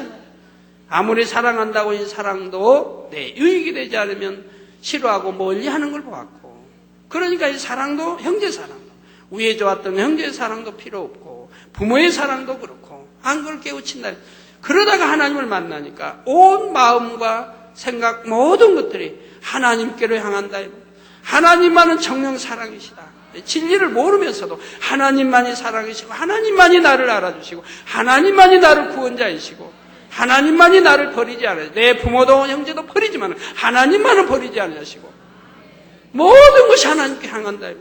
Speaker 1: 아무리 사랑한다고 이 사랑도 내 유익이 되지 않으면 싫어하고 멀리하는 걸 보았고, 그러니까 이 사랑도 형제 사랑도 위에 좋았던 형제의 사랑도 필요 없고 부모의 사랑도 그렇고 한 걸 깨우친다. 그러다가 하나님을 만나니까 온 마음과 생각 모든 것들이 하나님께로 향한다. 하나님만은 정령 사랑이시다. 진리를 모르면서도 하나님만이 사랑이시고 하나님만이 나를 알아주시고 하나님만이 나를 구원자이시고 하나님만이 나를 버리지 않아요. 내 부모도 형제도 버리지만 하나님만은 버리지 않으시고 모든 것이 하나님께 향한다.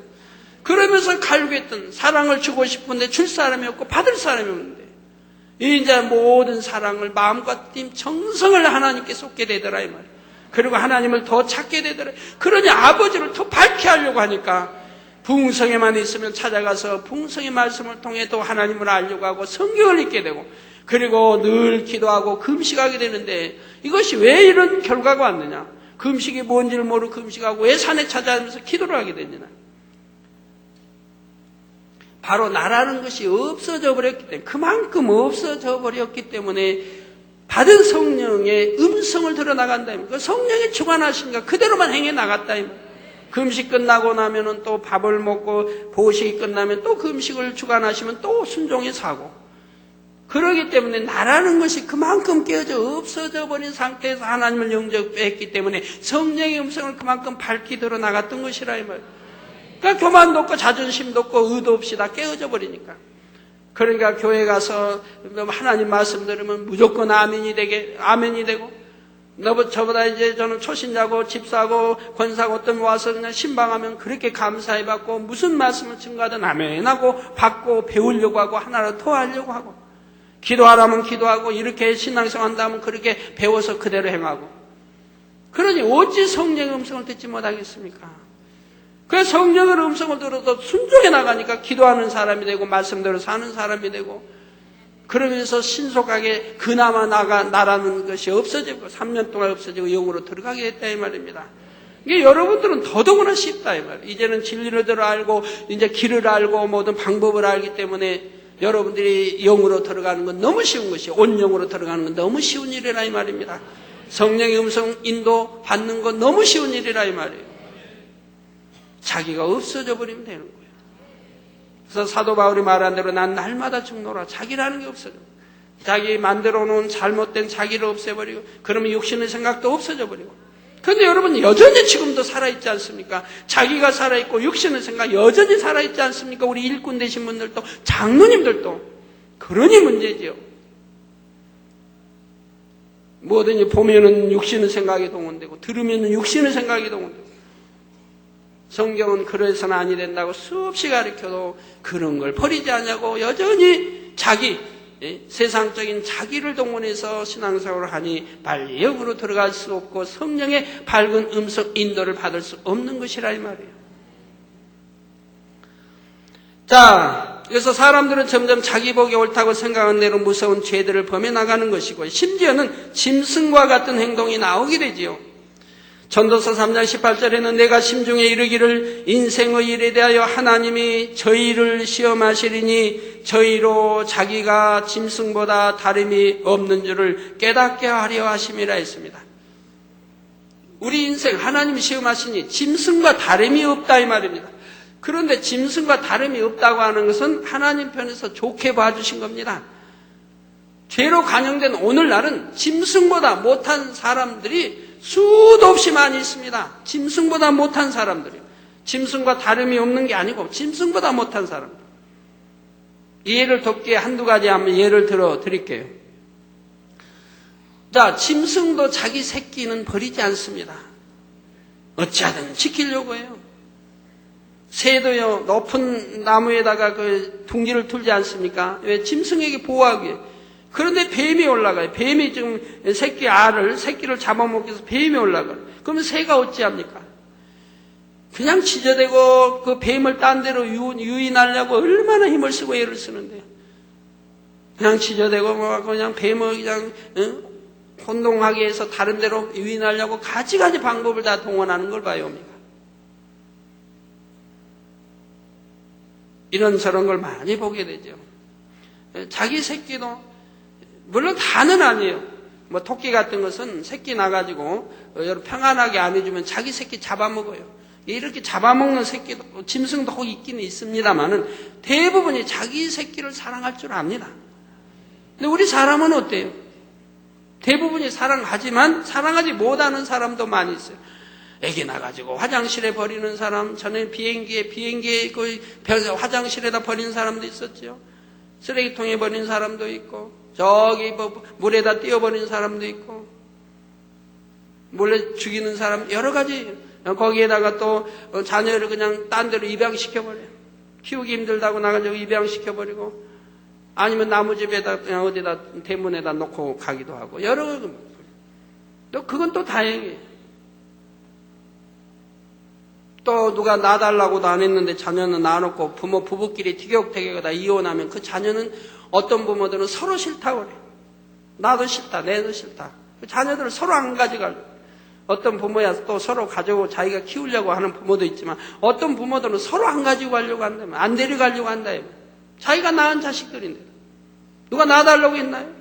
Speaker 1: 그러면서 갈구했던 사랑을 주고 싶은데 줄 사람이 없고 받을 사람이 없는데 이제 모든 사랑을 마음과 힘, 정성을 하나님께 쏟게 되더라 이 말이에요. 그리고 하나님을 더 찾게 되더라. 그러니 아버지를 더 밝게 하려고 하니까 부흥성에만 있으면 찾아가서 부흥성의 말씀을 통해 또 하나님을 알려고 하고 성경을 읽게 되고 그리고 늘 기도하고 금식하게 되는데 이것이 왜 이런 결과가 왔느냐? 금식이 뭔지를 모르고 금식하고 왜 산에 찾아가면서 기도를 하게 되느냐? 바로 나라는 것이 없어져 버렸기 때문에, 그만큼 없어져 버렸기 때문에 받은 성령의 음성을 들어나간다. 그 성령의 주관하신가 그대로만 행해 나갔다. 금식 끝나고 나면은 또 밥을 먹고 보식이 끝나면 또 금식을 주관하시면 또 순종해서 하고, 그러기 때문에 나라는 것이 그만큼 깨어져 없어져 버린 상태에서 하나님을 영접했기 때문에 성령의 음성을 그만큼 밝히 들어나갔던 것이라 이 말이에요. 그러니까 교만도 없고 자존심도 없고 의도 없이 다 깨어져 버리니까. 그러니까 교회 가서 하나님 말씀 들으면 무조건 아멘이 되고, 저보다 이제 저는 초신자고 집사고 권사고 어떤 와서 그냥 신방하면 그렇게 감사해 받고 무슨 말씀을 증거하든 아멘하고 받고 배우려고 하고 하나로 더 하려고 하고, 기도하라면 기도하고 이렇게 신앙생활 한다면 그렇게 배워서 그대로 행하고. 그러니 어찌 성령의 음성을 듣지 못하겠습니까? 그래서 성령의 음성을 들어도 순종해 나가니까 기도하는 사람이 되고 말씀대로 사는 사람이 되고, 그러면서 신속하게 그나마 나라는 것이 없어지고 3년 동안 없어지고 영으로 들어가게 됐다 이 말입니다. 이게 여러분들은 더더구나 쉽다 이 말이에요. 이제는 진리를 알고 이제 길을 알고 모든 방법을 알기 때문에 여러분들이 영으로 들어가는 건 너무 쉬운 것이, 온영으로 들어가는 건 너무 쉬운 일이라 이 말입니다. 성령의 음성 인도 받는 건 너무 쉬운 일이라 이 말이에요. 자기가 없어져 버리면 되는 거예요. 그래서 사도 바울이 말한 대로 난 날마다 죽노라. 자기라는 게 없어져. 자기 만들어 놓은 잘못된 자기를 없애버리고, 그러면 육신의 생각도 없어져 버리고. 그런데 여러분 여전히 지금도 살아있지 않습니까? 자기가 살아있고 육신의 생각 여전히 살아있지 않습니까? 우리 일꾼 되신 분들도 장로님들도. 그러니 문제지요. 뭐든지 보면은 육신의 생각이 동원되고 들으면은 육신의 생각이 동원되고. 성경은 그래서는 아니 된다고 수없이 가르쳐도 그런 걸 버리지 않냐고 여전히 세상적인 자기를 동원해서 신앙생활을 하니 빨리 영으로 들어갈 수 없고 성령의 밝은 음성 인도를 받을 수 없는 것이라 이 말이에요. 자, 그래서 사람들은 점점 자기 복이 옳다고 생각한 대로 무서운 죄들을 범해 나가는 것이고, 심지어는 짐승과 같은 행동이 나오게 되지요. 전도서 3장 18절에는 내가 심중에 이르기를 인생의 일에 대하여 하나님이 저희를 시험하시리니 저희로 자기가 짐승보다 다름이 없는 줄을 깨닫게 하려 하심이라 했습니다. 우리 인생 하나님이 시험하시니 짐승과 다름이 없다 이 말입니다. 그런데 짐승과 다름이 없다고 하는 것은 하나님 편에서 좋게 봐주신 겁니다. 죄로 간영된 오늘날은 짐승보다 못한 사람들이 수도 없이 많이 있습니다. 짐승보다 못한 사람들이요. 짐승과 다름이 없는 게 아니고 짐승보다 못한 사람들. 이해를 돕기에 한두 가지 한번 예를 들어 드릴게요. 자, 짐승도 자기 새끼는 버리지 않습니다. 어찌하든 지키려고 해요. 새도요, 높은 나무에다가 그 둥지를 틀지 않습니까? 왜? 짐승에게 보호하기 위해. 그런데 뱀이 올라가요. 뱀이 지금 새끼를 잡아먹기 위해서 뱀이 올라가요. 그러면 새가 어찌합니까? 그냥 지저대고 그 뱀을 딴 데로 유인하려고 얼마나 힘을 쓰고 애를 쓰는데요. 그냥 지저대고 그냥 뱀을 그냥 혼동하게 해서 다른 데로 유인하려고 가지가지 방법을 다 동원하는 걸 봐요. 이런저런 걸 많이 보게 되죠. 자기 새끼도 물론 다는 아니에요. 뭐 토끼 같은 것은 새끼 나가지고 평안하게 안 해주면 자기 새끼 잡아먹어요. 이렇게 잡아먹는 새끼도 짐승도 혹 있기는 있습니다만은 대부분이 자기 새끼를 사랑할 줄 압니다. 근데 우리 사람은 어때요? 대부분이 사랑하지만 사랑하지 못하는 사람도 많이 있어요. 애기 나가지고 화장실에 버리는 사람, 전에 비행기에 그 화장실에다 버리는 사람도 있었죠. 쓰레기통에 버리는 사람도 있고, 저기 뭐 물에다 띄워버리는 사람도 있고, 몰래 죽이는 사람, 여러 가지. 거기에다가 또 자녀를 그냥 딴 데로 입양시켜버려요. 키우기 힘들다고 나가지고 입양시켜버리고, 아니면 나무집에다 그냥 어디다 대문에다 놓고 가기도 하고, 여러 가지. 또 그건 또 다행이에요. 또 누가 놔달라고도 안 했는데 자녀는 놔놓고 부부끼리 티격태격하다 이혼하면 그 자녀는 어떤 부모들은 서로 싫다고 그래요. 나도 싫다, 내도 싫다. 자녀들을 서로 안 가져가려고. 어떤 부모야 또 서로 가지고 자기가 키우려고 하는 부모도 있지만 어떤 부모들은 서로 안 가지고 가려고 한다면 안 데려가려고 한다. 자기가 낳은 자식들인데 누가 놔달라고 했나요?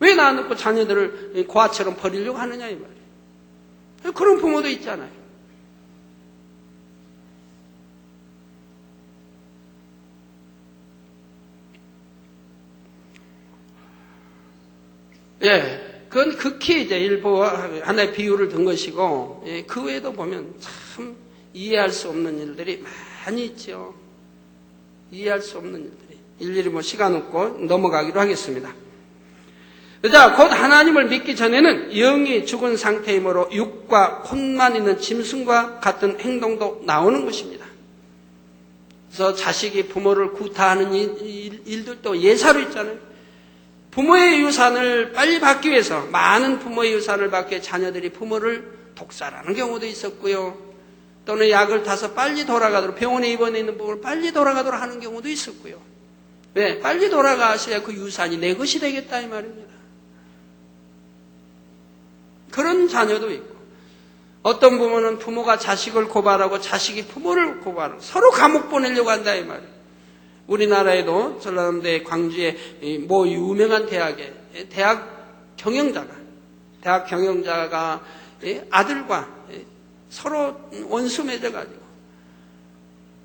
Speaker 1: 왜 놔놓고 자녀들을 고아처럼 버리려고 하느냐 이 말이에요. 그런 부모도 있잖아요. 예, 그건 극히 이제 일부 하나의 비유를 든 것이고, 예, 그 외에도 보면 참 이해할 수 없는 일들이 많이 있죠. 이해할 수 없는 일들이. 일일이 뭐 시간 없고 넘어가기로 하겠습니다. 자, 곧 하나님을 믿기 전에는 영이 죽은 상태이므로 육과 혼만 있는 짐승과 같은 행동도 나오는 것입니다. 그래서 자식이 부모를 구타하는 일들도 예사로 있잖아요. 부모의 유산을 빨리 받기 위해서 많은 부모의 유산을 받기 위해 자녀들이 부모를 독살하는 경우도 있었고요. 또는 약을 타서 빨리 돌아가도록 병원에 입원해 있는 부모를 빨리 돌아가도록 하는 경우도 있었고요. 왜? 빨리 돌아가셔야 그 유산이 내 것이 되겠다 이 말입니다. 그런 자녀도 있고 어떤 부모는 부모가 자식을 고발하고 자식이 부모를 고발하고 서로 감옥 보내려고 한다 이 말이에요. 우리나라에도 전라남도의 광주의 뭐 유명한 대학에 대학 경영자가 아들과 서로 원수 맺어가지고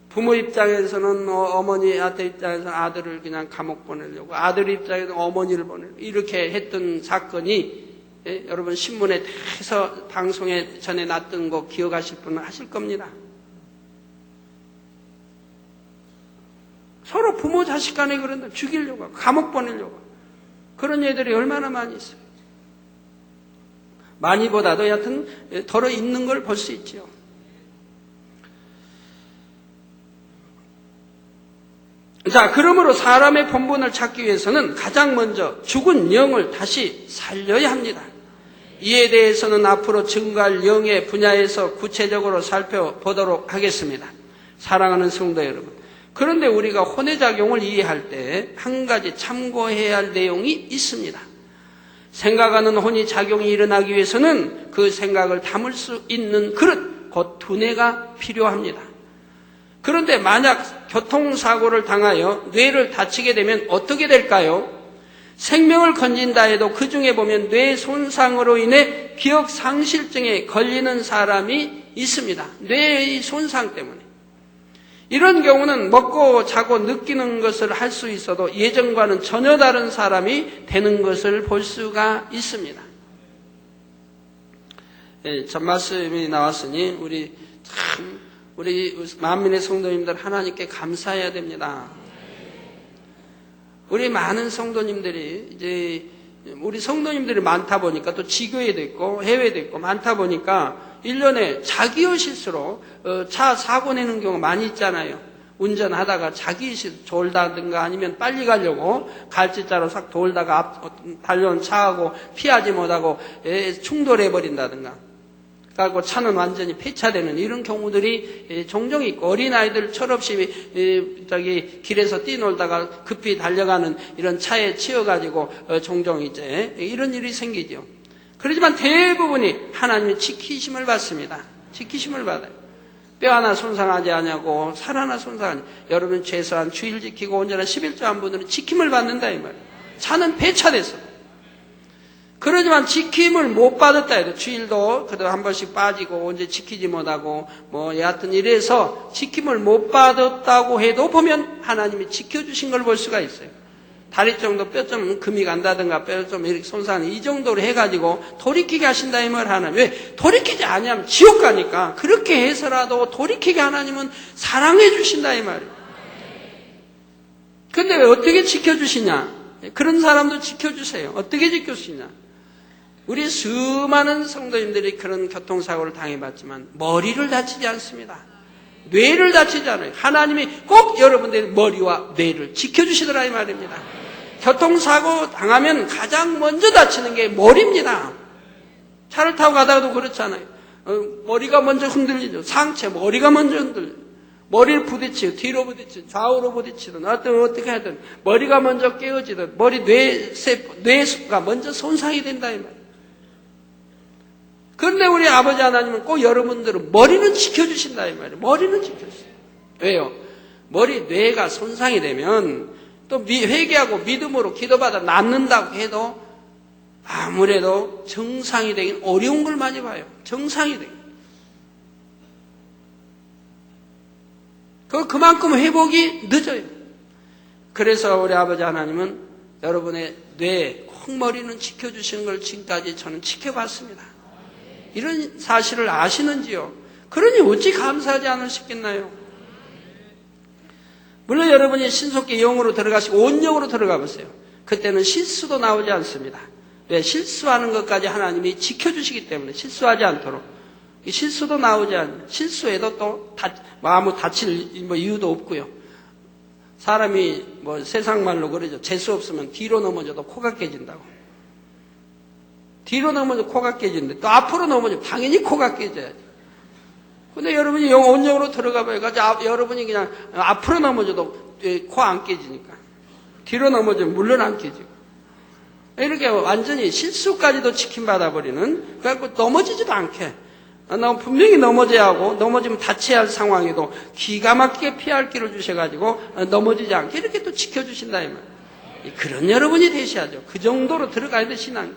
Speaker 1: 부모 입장에서는 어머니한테 입장에서는 아들을 그냥 감옥 보내려고 아들 입장에서는 어머니를 보내려고 이렇게 했던 사건이 여러분 신문에 해서 방송에 전에 났던 거 기억하실 분은 하실 겁니다. 서로 부모 자식 간에 그런다 죽이려고 하고 감옥 보내려고 그런 애들이 얼마나 많이 있어요. 많이보다도 여하튼 덜어 있는 걸 볼 수 있죠. 자, 그러므로 사람의 본분을 찾기 위해서는 가장 먼저 죽은 영을 다시 살려야 합니다. 이에 대해서는 앞으로 증거할 영의 분야에서 구체적으로 살펴보도록 하겠습니다. 사랑하는 성도 여러분, 그런데 우리가 혼외작용을 이해할 때 한 가지 참고해야 할 내용이 있습니다. 생각하는 혼이 작용이 일어나기 위해서는 그 생각을 담을 수 있는 그릇, 곧 두뇌가 필요합니다. 그런데 만약 교통사고를 당하여 뇌를 다치게 되면 어떻게 될까요? 생명을 건진다 해도 그 중에 보면 뇌 손상으로 인해 기억상실증에 걸리는 사람이 있습니다. 뇌의 손상 때문에. 이런 경우는 먹고 자고 느끼는 것을 할 수 있어도 예전과는 전혀 다른 사람이 되는 것을 볼 수가 있습니다. 전 말씀이 나왔으니 우리 만민의 성도님들 하나님께 감사해야 됩니다. 우리 많은 성도님들이 이제 우리 성도님들이 많다 보니까 또 지교회도 있고 해외도 있고 많다 보니까 1년에 자기의 실수로 차 사고 내는 경우가 많이 있잖아요. 운전하다가 자기 실수 돌다든가 아니면 빨리 가려고 갈치자로 싹 돌다가 달려온 차하고 피하지 못하고 충돌해 버린다든가. 그리고 차는 완전히 폐차되는 이런 경우들이 종종 있고, 어린아이들 철없이 길에서 뛰놀다가 급히 달려가는 이런 차에 치여가지고 종종 이제 이런 일이 생기죠. 그렇지만 대부분이 하나님의 지키심을 받습니다. 지키심을 받아요. 뼈 하나 손상하지 않냐고, 살 하나 손상하지. 여러분 최소한 주일 지키고 온전한 11조 한 분들은 지킴을 받는다 이 말이에요. 차는 폐차됐어. 그러지만 지킴을 못 받았다 해도 주일도 그래도 한 번씩 빠지고 언제 지키지 못하고 여하튼 이래서 지킴을 못 받았다고 해도 보면 하나님이 지켜주신 걸 볼 수가 있어요. 다리 정도 뼈 좀 금이 간다든가 뼈 좀 이렇게 손상 이 정도로 해가지고 돌이키게 하신다 이 말 하나님. 왜? 돌이키지 않으면 지옥 가니까 그렇게 해서라도 돌이키게 하나님은 사랑해 주신다 이 말이에요. 근데 왜 어떻게 지켜주시냐? 그런 사람도 지켜주세요. 어떻게 지켜주시냐? 우리 수많은 성도님들이 그런 교통사고를 당해봤지만 머리를 다치지 않습니다. 뇌를 다치지 않아요. 하나님이 꼭 여러분들의 머리와 뇌를 지켜주시더라 이 말입니다. 교통사고 당하면 가장 먼저 다치는 게 머리입니다. 차를 타고 가다가도 그렇잖아요. 머리가 먼저 흔들리죠. 상체 머리가 먼저 흔들려요. 머리를 부딪히고 뒤로 부딪히든 좌우로 부딪히든 어떻게 하든 머리가 먼저 깨어지든 머리 뇌가 먼저 손상이 된다 이 말이에요. 그런데 우리 아버지 하나님은 꼭 여러분들은 머리는 지켜주신다 이 말이에요. 머리는 지켜주세요. 왜요? 머리 뇌가 손상이 되면 또 회개하고 믿음으로 기도받아 낫는다고 해도 아무래도 정상이 되긴 어려운 걸 많이 봐요. 정상이 되긴. 그만큼 회복이 늦어요. 그래서 우리 아버지 하나님은 여러분의 뇌, 콩머리는 지켜주시는 걸 지금까지 저는 지켜봤습니다. 이런 사실을 아시는지요? 그러니 어찌 감사하지 않으시겠나요? 물론 여러분이 신속히 영으로 들어가시고 온 영으로 들어가 보세요. 그때는 실수도 나오지 않습니다. 왜? 실수하는 것까지 하나님이 지켜주시기 때문에 실수하지 않도록. 실수도 나오지 않아요. 실수해도 또 아무 다칠 이유도 없고요. 사람이 세상 말로 그러죠. 재수 없으면 뒤로 넘어져도 코가 깨진다고. 뒤로 넘어져 코가 깨지는데 또 앞으로 넘어져 당연히 코가 깨져야지. 근데 여러분이 온영으로 들어가 봐요. 여러분이 그냥 앞으로 넘어져도 코 안 깨지니까. 뒤로 넘어지면 물론 안 깨지고. 이렇게 완전히 실수까지도 지킴받아버리는, 그래갖고 넘어지지도 않게. 분명히 넘어져야 하고, 넘어지면 다쳐야 할 상황에도 기가 막히게 피할 길을 주셔가지고, 넘어지지 않게 이렇게 또 지켜주신다, 이 말. 그런 여러분이 되셔야죠. 그 정도로 들어가야 돼, 신앙.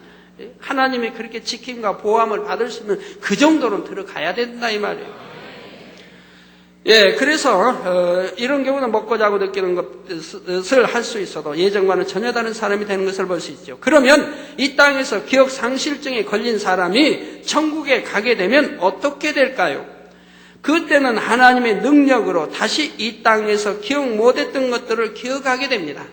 Speaker 1: 하나님이 그렇게 지킴과 보호함을 받을 수 있는 그 정도로 들어가야 된다, 이 말이에요. 그래서, 이런 경우는 먹고 자고 느끼는 것을 할 수 있어도 예전과는 전혀 다른 사람이 되는 것을 볼 수 있죠. 그러면 이 땅에서 기억 상실증에 걸린 사람이 천국에 가게 되면 어떻게 될까요? 그때는 하나님의 능력으로 다시 이 땅에서 기억 못했던 것들을 기억하게 됩니다.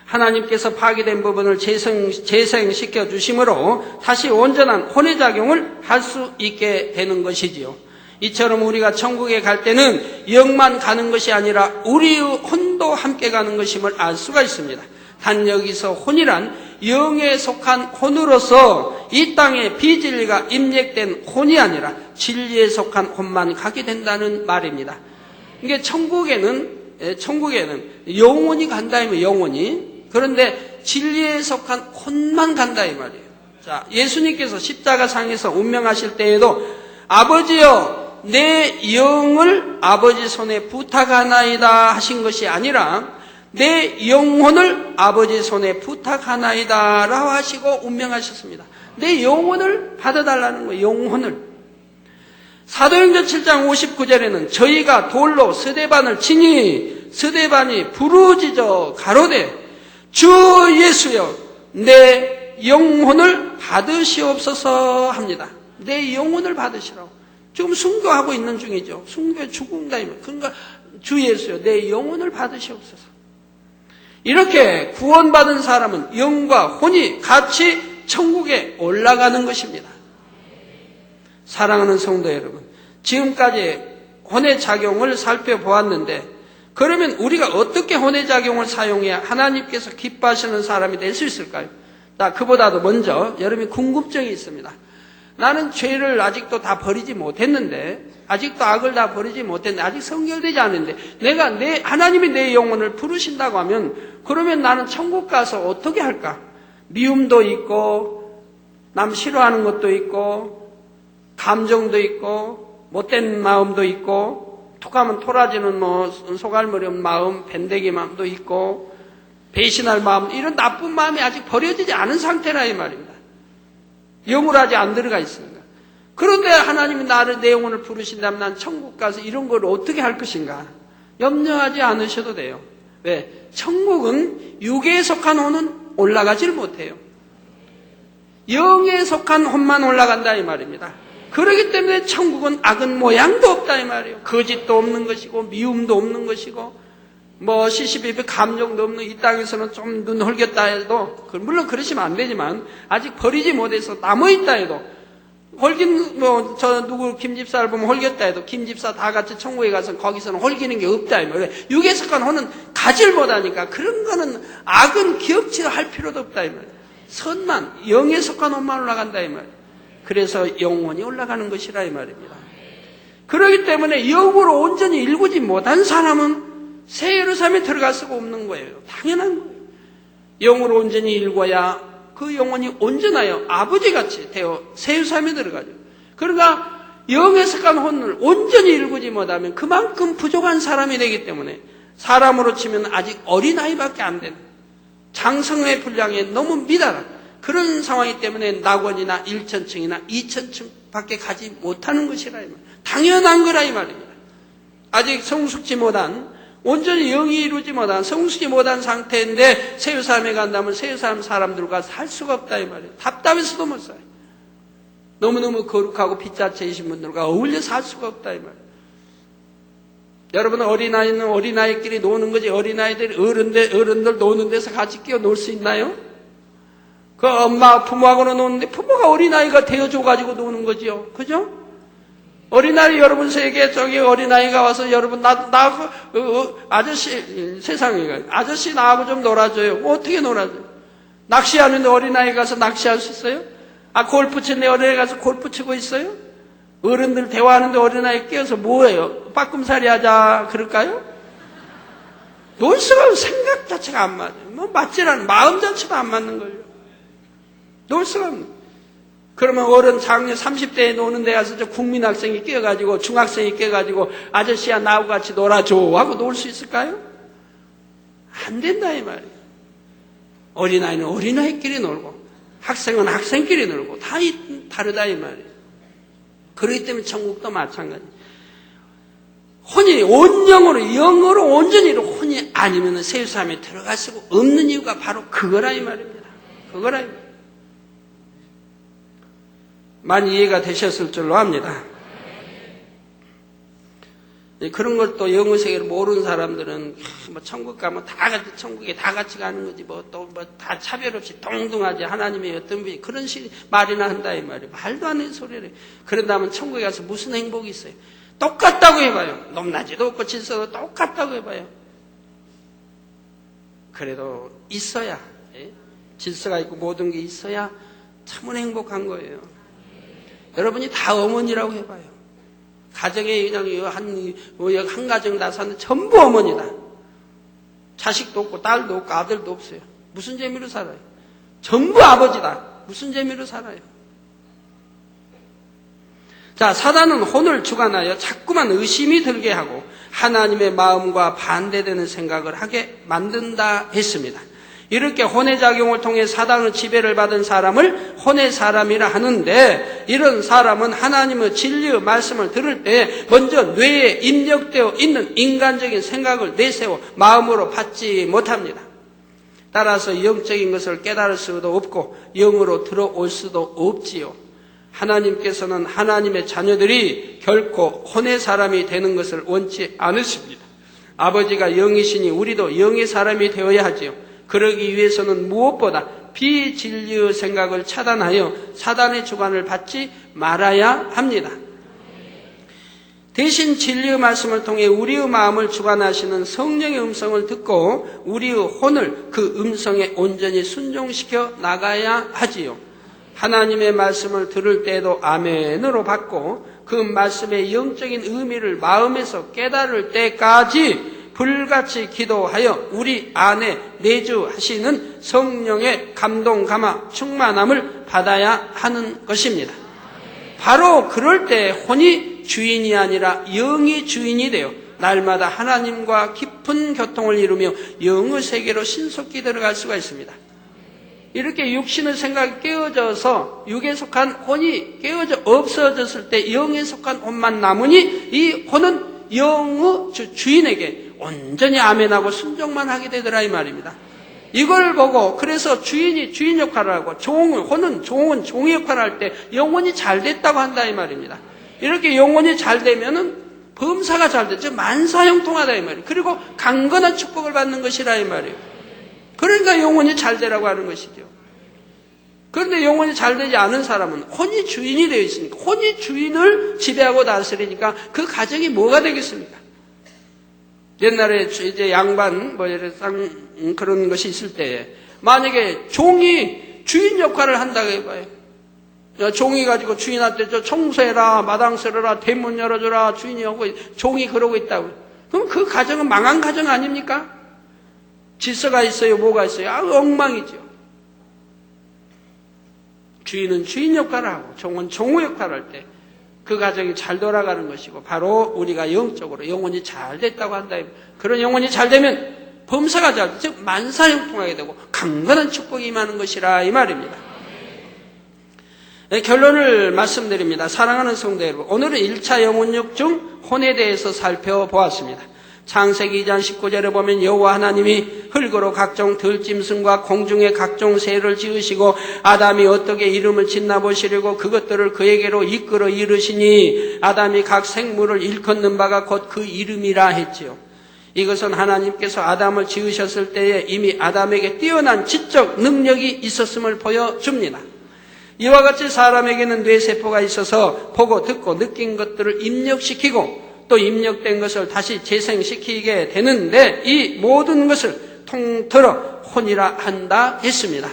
Speaker 1: 하나님께서 파괴된 부분을 재생시켜 주심으로 다시 온전한 혼외작용을 할 수 있게 되는 것이지요. 이처럼 우리가 천국에 갈 때는 영만 가는 것이 아니라 우리의 혼도 함께 가는 것임을 알 수가 있습니다. 단 여기서 혼이란 영에 속한 혼으로서 이 땅에 비진리가 입력된 혼이 아니라 진리에 속한 혼만 가게 된다는 말입니다. 이게 천국에는 영혼이 간다 이면 영혼이. 그런데 진리에 속한 혼만 간다 이 말이에요. 자, 예수님께서 십자가상에서 운명하실 때에도 아버지여 내 영을 아버지 손에 부탁하나이다 하신 것이 아니라 내 영혼을 아버지 손에 부탁하나이다 라고 하시고 운명하셨습니다. 내 영혼을 받아달라는 거예요. 영혼을. 사도행전 7장 59절에는 저희가 돌로 스데반을 치니 스데반이 부르짖어 가로되 주 예수여 내 영혼을 받으시옵소서 합니다. 내 영혼을 받으시라고. 지금 순교하고 있는 중이죠. 순교에 죽은다. 그러니까 주 예수요, 내 영혼을 받으시옵소서. 이렇게 구원받은 사람은 영과 혼이 같이 천국에 올라가는 것입니다. 사랑하는 성도 여러분, 지금까지 혼의 작용을 살펴보았는데, 그러면 우리가 어떻게 혼의 작용을 사용해야 하나님께서 기뻐하시는 사람이 될 수 있을까요? 그보다도 먼저 여러분이 궁금증이 있습니다. 나는 죄를 아직도 다 버리지 못했는데, 아직도 악을 다 버리지 못했는데, 아직 성결되지 않은데, 하나님이 내 영혼을 부르신다고 하면, 그러면 나는 천국 가서 어떻게 할까? 미움도 있고, 남 싫어하는 것도 있고, 감정도 있고, 못된 마음도 있고, 톡하면 토라지는 소갈머리 없는 마음, 밴데기 마음도 있고, 배신할 마음, 이런 나쁜 마음이 아직 버려지지 않은 상태라 이 말입니다. 영으로 안 들어가 있습니다. 그런데 하나님이 내 영혼을 부르신다면 난 천국 가서 이런 걸 어떻게 할 것인가? 염려하지 않으셔도 돼요. 왜? 천국은 육에 속한 혼은 올라가질 못해요. 영에 속한 혼만 올라간다 이 말입니다. 그렇기 때문에 천국은 악은 모양도 없다 이 말이에요. 거짓도 없는 것이고, 미움도 없는 것이고, 시시비비 감정도 없는 이 땅에서는 좀 눈 홀겼다 해도, 물론 그러시면 안 되지만, 아직 버리지 못해서 남아있다 해도, 김 집사를 보면 홀겼다 해도, 김 집사 다 같이 천국에 가서 거기서는 홀기는 게 없다. 육에 속한 혼은 가질 못하니까, 그런 거는 악은 기억할 필요도 없다. 이 말이에요. 선만, 영에 속한 혼만 올라간다. 이 말이에요. 그래서 영혼이 올라가는 것이라 이 말입니다. 그렇기 때문에 영으로 온전히 일구지 못한 사람은 새 예루살렘에 들어갈 수가 없는 거예요. 당연한 거예요. 영으로 온전히 일궈야 그 영혼이 온전하여 아버지같이 되어 새 예루살렘에 들어가죠. 그러니까 영에 속한 혼을 온전히 일구지 못하면 그만큼 부족한 사람이 되기 때문에 사람으로 치면 아직 어린아이밖에 안 되는, 장성의 분량에 너무 미달한 그런 상황이기 때문에 낙원이나 1천층이나 2천층밖에 가지 못하는 것이라 이 말이에요. 당연한 거라 이 말입니다. 아직 성숙지 못한, 온전히 영이 이루지 못한, 성숙지 못한 상태인데 새 예루살렘에 간다면 새 예루살렘 사람들과 살 수가 없다 이 말이에요. 답답해서도 못 살아요. 너무너무 거룩하고 빚자체이신 분들과 어울려 살 수가 없다 이 말이에요. 여러분, 어린아이는 어린아이끼리 노는 거지, 어린아이들이 어른들 노는 데서 같이 끼어 놀 수 있나요? 그 엄마, 부모하고는 노는데 부모가 어린아이가 되어줘가지고 노는 거죠. 그죠? 어린아이 여러분 세계 어린아이가 와서 여러분 아저씨 세상에 아저씨 나하고 좀 놀아줘요. 어떻게 놀아줘요? 낚시하는데 어린아이 가서 낚시할 수 있어요? 골프 치는데 어린아이 가서 골프 치고 있어요? 어른들 대화하는데 어린아이 끼어서 뭐예요? 빠꿈살이 하자 그럴까요? 놀 수가 생각 자체가 안 맞아요. 맞질 않은 마음 자체도 안 맞는 거예요. 놀 수가 없는. 그러면 어른 작년 30대에 노는 데 가서 국민학생이 끼어가지고 중학생이 끼어가지고 아저씨야 나하고 같이 놀아줘 하고 놀 수 있을까요? 안 된다 이 말이에요. 어린아이는 어린아이끼리 놀고 학생은 학생끼리 놀고 다 다르다 이 말이에요. 그렇기 때문에 천국도 마찬가지예요. 혼이 영으로 온전히 혼이 아니면 새 예루살렘에 들어갈 수가 없는 이유가 바로 그거라 이 말입니다. 그거라 이 말이에요. 많이 이해가 되셨을 줄로 합니다. 그런 걸 또 영어 세계를 모르는 사람들은 천국 가면 다 같이 천국에 다 같이 가는 거지 다 차별 없이 동등하지 하나님의 어떤 분이 그런 말이나 한다 이 말이에요. 말도 안 되는 소리를. 그런다면 천국에 가서 무슨 행복이 있어요? 똑같다고 해봐요. 높낮이도 없고 질서도 똑같다고 해봐요. 그래도 있어야, 질서가 있고 모든 게 있어야 참은 행복한 거예요. 여러분이 다 어머니라고 해봐요. 가정에 그냥 한 가정 다 사는 전부 어머니다. 자식도 없고 딸도 없고 아들도 없어요. 무슨 재미로 살아요? 전부 아버지다. 무슨 재미로 살아요? 자, 사단은 혼을 주관하여 자꾸만 의심이 들게 하고 하나님의 마음과 반대되는 생각을 하게 만든다 했습니다. 이렇게 혼의 작용을 통해 사단의 지배를 받은 사람을 혼의 사람이라 하는데, 이런 사람은 하나님의 진리의 말씀을 들을 때 먼저 뇌에 입력되어 있는 인간적인 생각을 내세워 마음으로 받지 못합니다. 따라서 영적인 것을 깨달을 수도 없고 영으로 들어올 수도 없지요. 하나님께서는 하나님의 자녀들이 결코 혼의 사람이 되는 것을 원치 않으십니다. 아버지가 영이시니 우리도 영의 사람이 되어야 하지요. 그러기 위해서는 무엇보다 비진리의 생각을 차단하여 사단의 주관을 받지 말아야 합니다. 대신 진리의 말씀을 통해 우리의 마음을 주관하시는 성령의 음성을 듣고 우리의 혼을 그 음성에 온전히 순종시켜 나가야 하지요. 하나님의 말씀을 들을 때에도 아멘으로 받고 그 말씀의 영적인 의미를 마음에서 깨달을 때까지 불같이 기도하여 우리 안에 내주하시는 성령의 감동, 감화, 충만함을 받아야 하는 것입니다. 바로 그럴 때 혼이 주인이 아니라 영이 주인이 되어 날마다 하나님과 깊은 교통을 이루며 영의 세계로 신속히 들어갈 수가 있습니다. 이렇게 육신의 생각이 깨어져서 육에 속한 혼이 깨어져 없어졌을 때 영에 속한 혼만 남으니 이 혼은 영의 주인에게 온전히 아멘하고 순종만 하게 되더라 이 말입니다. 이걸 보고 그래서 주인이 주인 역할을 하고 혼은 종의 역할을 할 때 영혼이 잘 됐다고 한다 이 말입니다. 이렇게 영혼이 잘 되면은 범사가 잘 됐죠. 만사형통하다 이 말이에요. 그리고 강건한 축복을 받는 것이라 이 말이에요. 그러니까 영혼이 잘 되라고 하는 것이죠. 그런데 영혼이 잘 되지 않은 사람은 혼이 주인이 되어 있으니까 혼이 주인을 지배하고 다스리니까 그 가정이 뭐가 되겠습니까? 옛날에 이제 양반 그런 것이 있을 때 만약에 종이 주인 역할을 한다고 해봐요. 종이 가지고 주인한테 청소해라, 마당 쓸어라, 대문 열어줘라, 주인이 하고 종이 그러고 있다고. 그럼 그 가정은 망한 가정 아닙니까? 질서가 있어요, 뭐가 있어요? 엉망이죠. 주인은 주인 역할을 하고 종은 종의 역할을 할 때 그 가정이 잘 돌아가는 것이고 바로 우리가 영적으로 영혼이 잘 됐다고 한다. 그런 영혼이 잘 되면 범사가 잘 되고 즉 만사형통하게 되고 강건한 축복이 임하는 것이라 이 말입니다. 네, 결론을 말씀드립니다. 사랑하는 성도 여러분, 오늘은 1차 영혼육 중 혼에 대해서 살펴보았습니다. 창세기 2장 19절에 보면 여호와 하나님이 흙으로 각종 들짐승과 공중의 각종 새를 지으시고 아담이 어떻게 이름을 짓나 보시려고 그것들을 그에게로 이끌어 이르시니 아담이 각 생물을 일컫는 바가 곧 그 이름이라 했지요. 이것은 하나님께서 아담을 지으셨을 때에 이미 아담에게 뛰어난 지적 능력이 있었음을 보여줍니다. 이와 같이 사람에게는 뇌세포가 있어서 보고 듣고 느낀 것들을 입력시키고 또 입력된 것을 다시 재생시키게 되는데 이 모든 것을 통틀어 혼이라 한다 했습니다.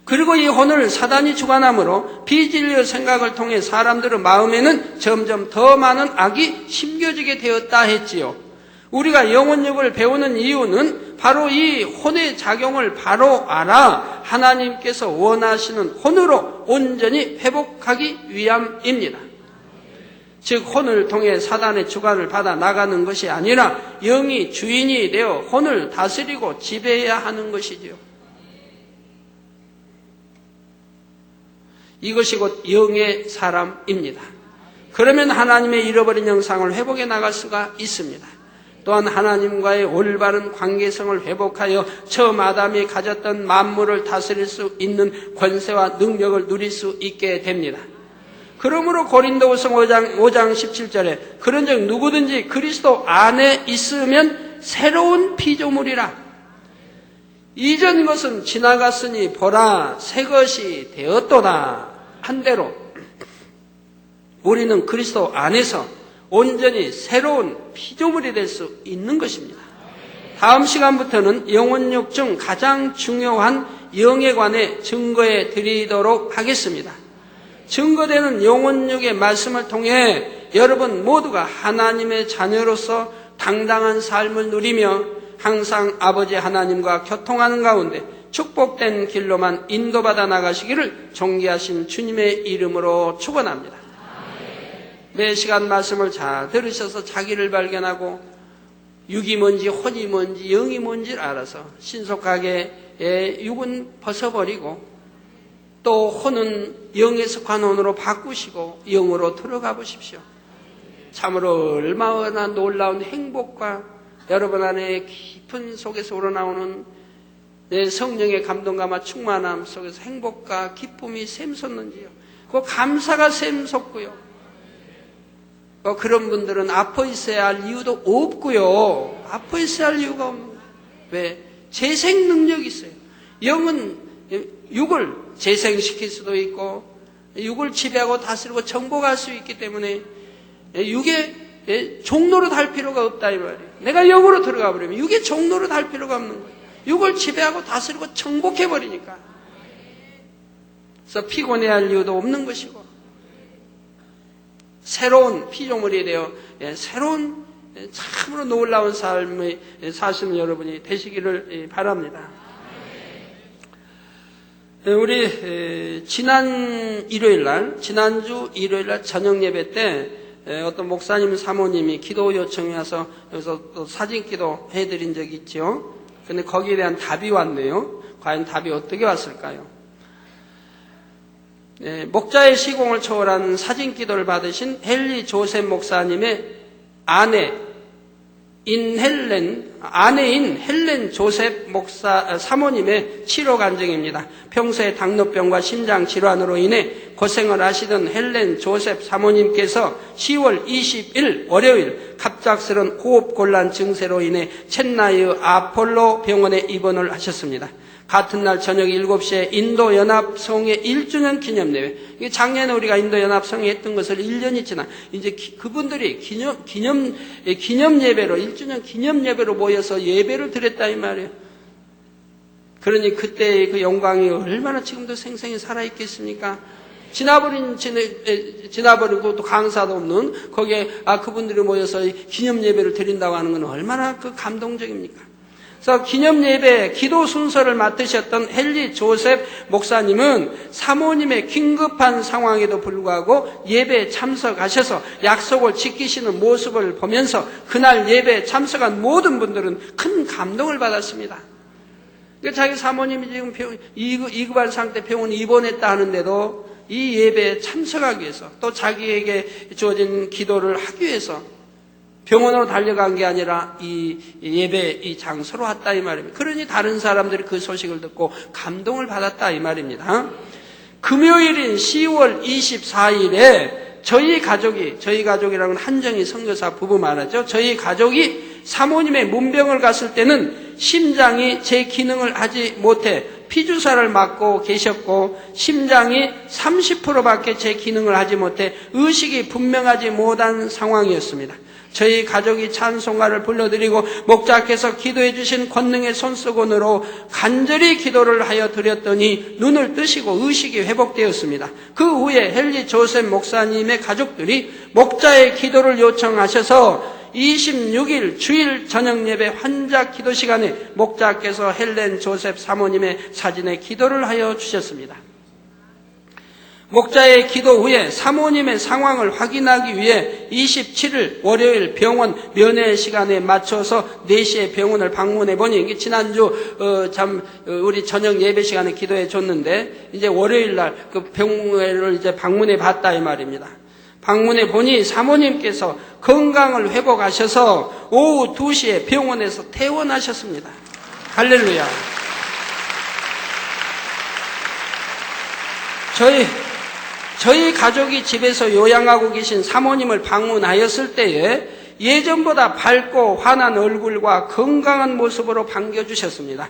Speaker 1: 그리고 이 혼을 사단이 주관하므로 비진리의 생각을 통해 사람들의 마음에는 점점 더 많은 악이 심겨지게 되었다 했지요. 우리가 영혼육을 배우는 이유는 바로 이 혼의 작용을 바로 알아 하나님께서 원하시는 혼으로 온전히 회복하기 위함입니다. 즉 혼을 통해 사단의 주관을 받아 나가는 것이 아니라 영이 주인이 되어 혼을 다스리고 지배해야 하는 것이지요. 이것이 곧 영의 사람입니다. 그러면 하나님의 잃어버린 형상을 회복해 나갈 수가 있습니다. 또한 하나님과의 올바른 관계성을 회복하여 처음 아담이 가졌던 만물을 다스릴 수 있는 권세와 능력을 누릴 수 있게 됩니다. 그러므로 고린도후서 5장 17절에 그런즉 누구든지 그리스도 안에 있으면 새로운 피조물이라. 이전 것은 지나갔으니 보라 새 것이 되었도다 한대로 우리는 그리스도 안에서 온전히 새로운 피조물이 될 수 있는 것입니다. 다음 시간부터는 영혼육 중 가장 중요한 영에 관해 증거해 드리도록 하겠습니다. 증거되는 영혼육의 말씀을 통해 여러분 모두가 하나님의 자녀로서 당당한 삶을 누리며 항상 아버지 하나님과 교통하는 가운데 축복된 길로만 인도받아 나가시기를 존귀하신 주님의 이름으로 축원합니다. 매 시간 말씀을 잘 들으셔서 자기를 발견하고 육이 뭔지 혼이 뭔지 영이 뭔지를 알아서 신속하게 육은 벗어버리고 또 혼은 영에 속한 혼으로 바꾸시고 영으로 들어가 보십시오. 참으로 얼마나 놀라운 행복과 여러분 안에 깊은 속에서 우러나오는 성령의 감동감화 충만함 속에서 행복과 기쁨이 샘솟는지요. 그 감사가 샘솟고요. 그런 분들은 아파 있어야 할 이유도 없고요. 아파 있어야 할 이유가 없는 거예요. 왜? 재생 능력이 있어요. 영은 육을 재생시킬 수도 있고 육을 지배하고 다스리고 정복할 수 있기 때문에 육의 종로로 달 필요가 없다 이 말이에요. 내가 영으로 들어가 버리면 육의 종로로 달 필요가 없는 거예요. 육을 지배하고 다스리고 정복해 버리니까. 그래서 피곤해할 이유도 없는 것이고 새로운 피조물이 되어 새로운 참으로 놀라운 삶의 사시는 여러분이 되시기를 바랍니다. 우리 지난주 일요일 날 저녁 예배 때 어떤 목사님 사모님이 기도 요청이 와서 여기서 또 사진 기도 해드린 적이 있죠. 근데 거기에 대한 답이 왔네요. 과연 답이 어떻게 왔을까요? 목자의 시공을 초월한 사진 기도를 받으신 헨리 조셉 목사님의 아내인 헬렌 조셉 목사 사모님의 치료 간증입니다. 평소에 당뇨병과 심장 질환으로 인해 고생을 하시던 헬렌 조셉 사모님께서 10월 20일 월요일 갑작스런 호흡곤란 증세로 인해 첸나이 아폴로 병원에 입원을 하셨습니다. 같은 날 저녁 7시에 인도연합성회 1주년 기념예배. 작년에 우리가 인도연합성회 했던 것을 1년이 지나 이제 그분들이 기념예배로 1주년 기념예배로 모여서 예배를 드렸다 이 말이에요. 그러니 그때의 그 영광이 얼마나 지금도 생생히 살아있겠습니까? 지나버린 것도 강사도 없는 거기에 그분들이 모여서 기념예배를 드린다고 하는 건 얼마나 그 감동적입니까? 그래서 기념예배 기도 순서를 맡으셨던 헨리 조셉 목사님은 사모님의 긴급한 상황에도 불구하고 예배에 참석하셔서 약속을 지키시는 모습을 보면서 그날 예배에 참석한 모든 분들은 큰 감동을 받았습니다. 그러니까 자기 사모님이 지금 2급 상태 병원에 입원했다 하는데도 이 예배에 참석하기 위해서 또 자기에게 주어진 기도를 하기 위해서 병원으로 달려간 게 아니라 이 예배 이 장소로 왔다 이 말입니다. 그러니 다른 사람들이 그 소식을 듣고 감동을 받았다 이 말입니다. 금요일인 10월 24일에 저희 가족이라는 한정희 선교사 부부 말하죠. 저희 가족이 사모님의 문병을 갔을 때는 심장이 제 기능을 하지 못해 피주사를 맞고 계셨고 심장이 30%밖에 제 기능을 하지 못해 의식이 분명하지 못한 상황이었습니다. 저희 가족이 찬송가를 불러드리고 목자께서 기도해 주신 권능의 손수건으로 간절히 기도를 하여 드렸더니 눈을 뜨시고 의식이 회복되었습니다. 그 후에 헨리 조셉 목사님의 가족들이 목자의 기도를 요청하셔서 26일 주일 저녁 예배 환자 기도 시간에 목자께서 헬렌 조셉 사모님의 사진에 기도를 하여 주셨습니다. 목자의 기도 후에 사모님의 상황을 확인하기 위해 27일 월요일 병원 면회 시간에 맞춰서 4시에 병원을 방문해 보니 지난주 우리 저녁 예배 시간에 기도해 줬는데 이제 월요일 날 그 병원을 이제 방문해 봤다 이 말입니다. 방문해 보니 사모님께서 건강을 회복하셔서 오후 2시에 병원에서 퇴원하셨습니다. 할렐루야. 저희 가족이 집에서 요양하고 계신 사모님을 방문하였을 때에 예전보다 밝고 환한 얼굴과 건강한 모습으로 반겨주셨습니다.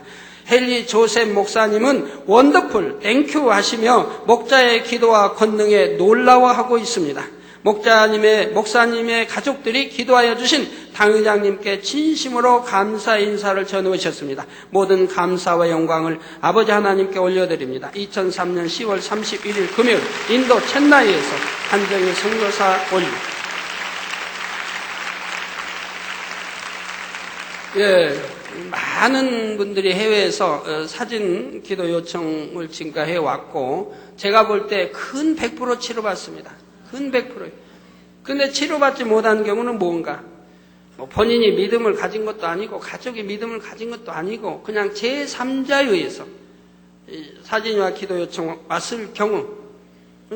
Speaker 1: 헨리 조셉 목사님은 원더풀, 땡큐 하시며 목자의 기도와 권능에 놀라워하고 있습니다. 목사님의 가족들이 기도하여 주신 당회장님께 진심으로 감사 인사를 전해오셨습니다. 모든 감사와 영광을 아버지 하나님께 올려드립니다. 2003년 10월 31일 금요일 인도 첸나이에서 한정희 선교사 올리. 많은 분들이 해외에서 사진 기도 요청을 지금까지 해왔고 제가 볼 때 큰 100% 치료받습니다. 근 100%예요. 근데 치료받지 못한 경우는 뭔가? 본인이 믿음을 가진 것도 아니고 가족이 믿음을 가진 것도 아니고 그냥 제3자에 의해서 사진과 기도 요청 왔을 경우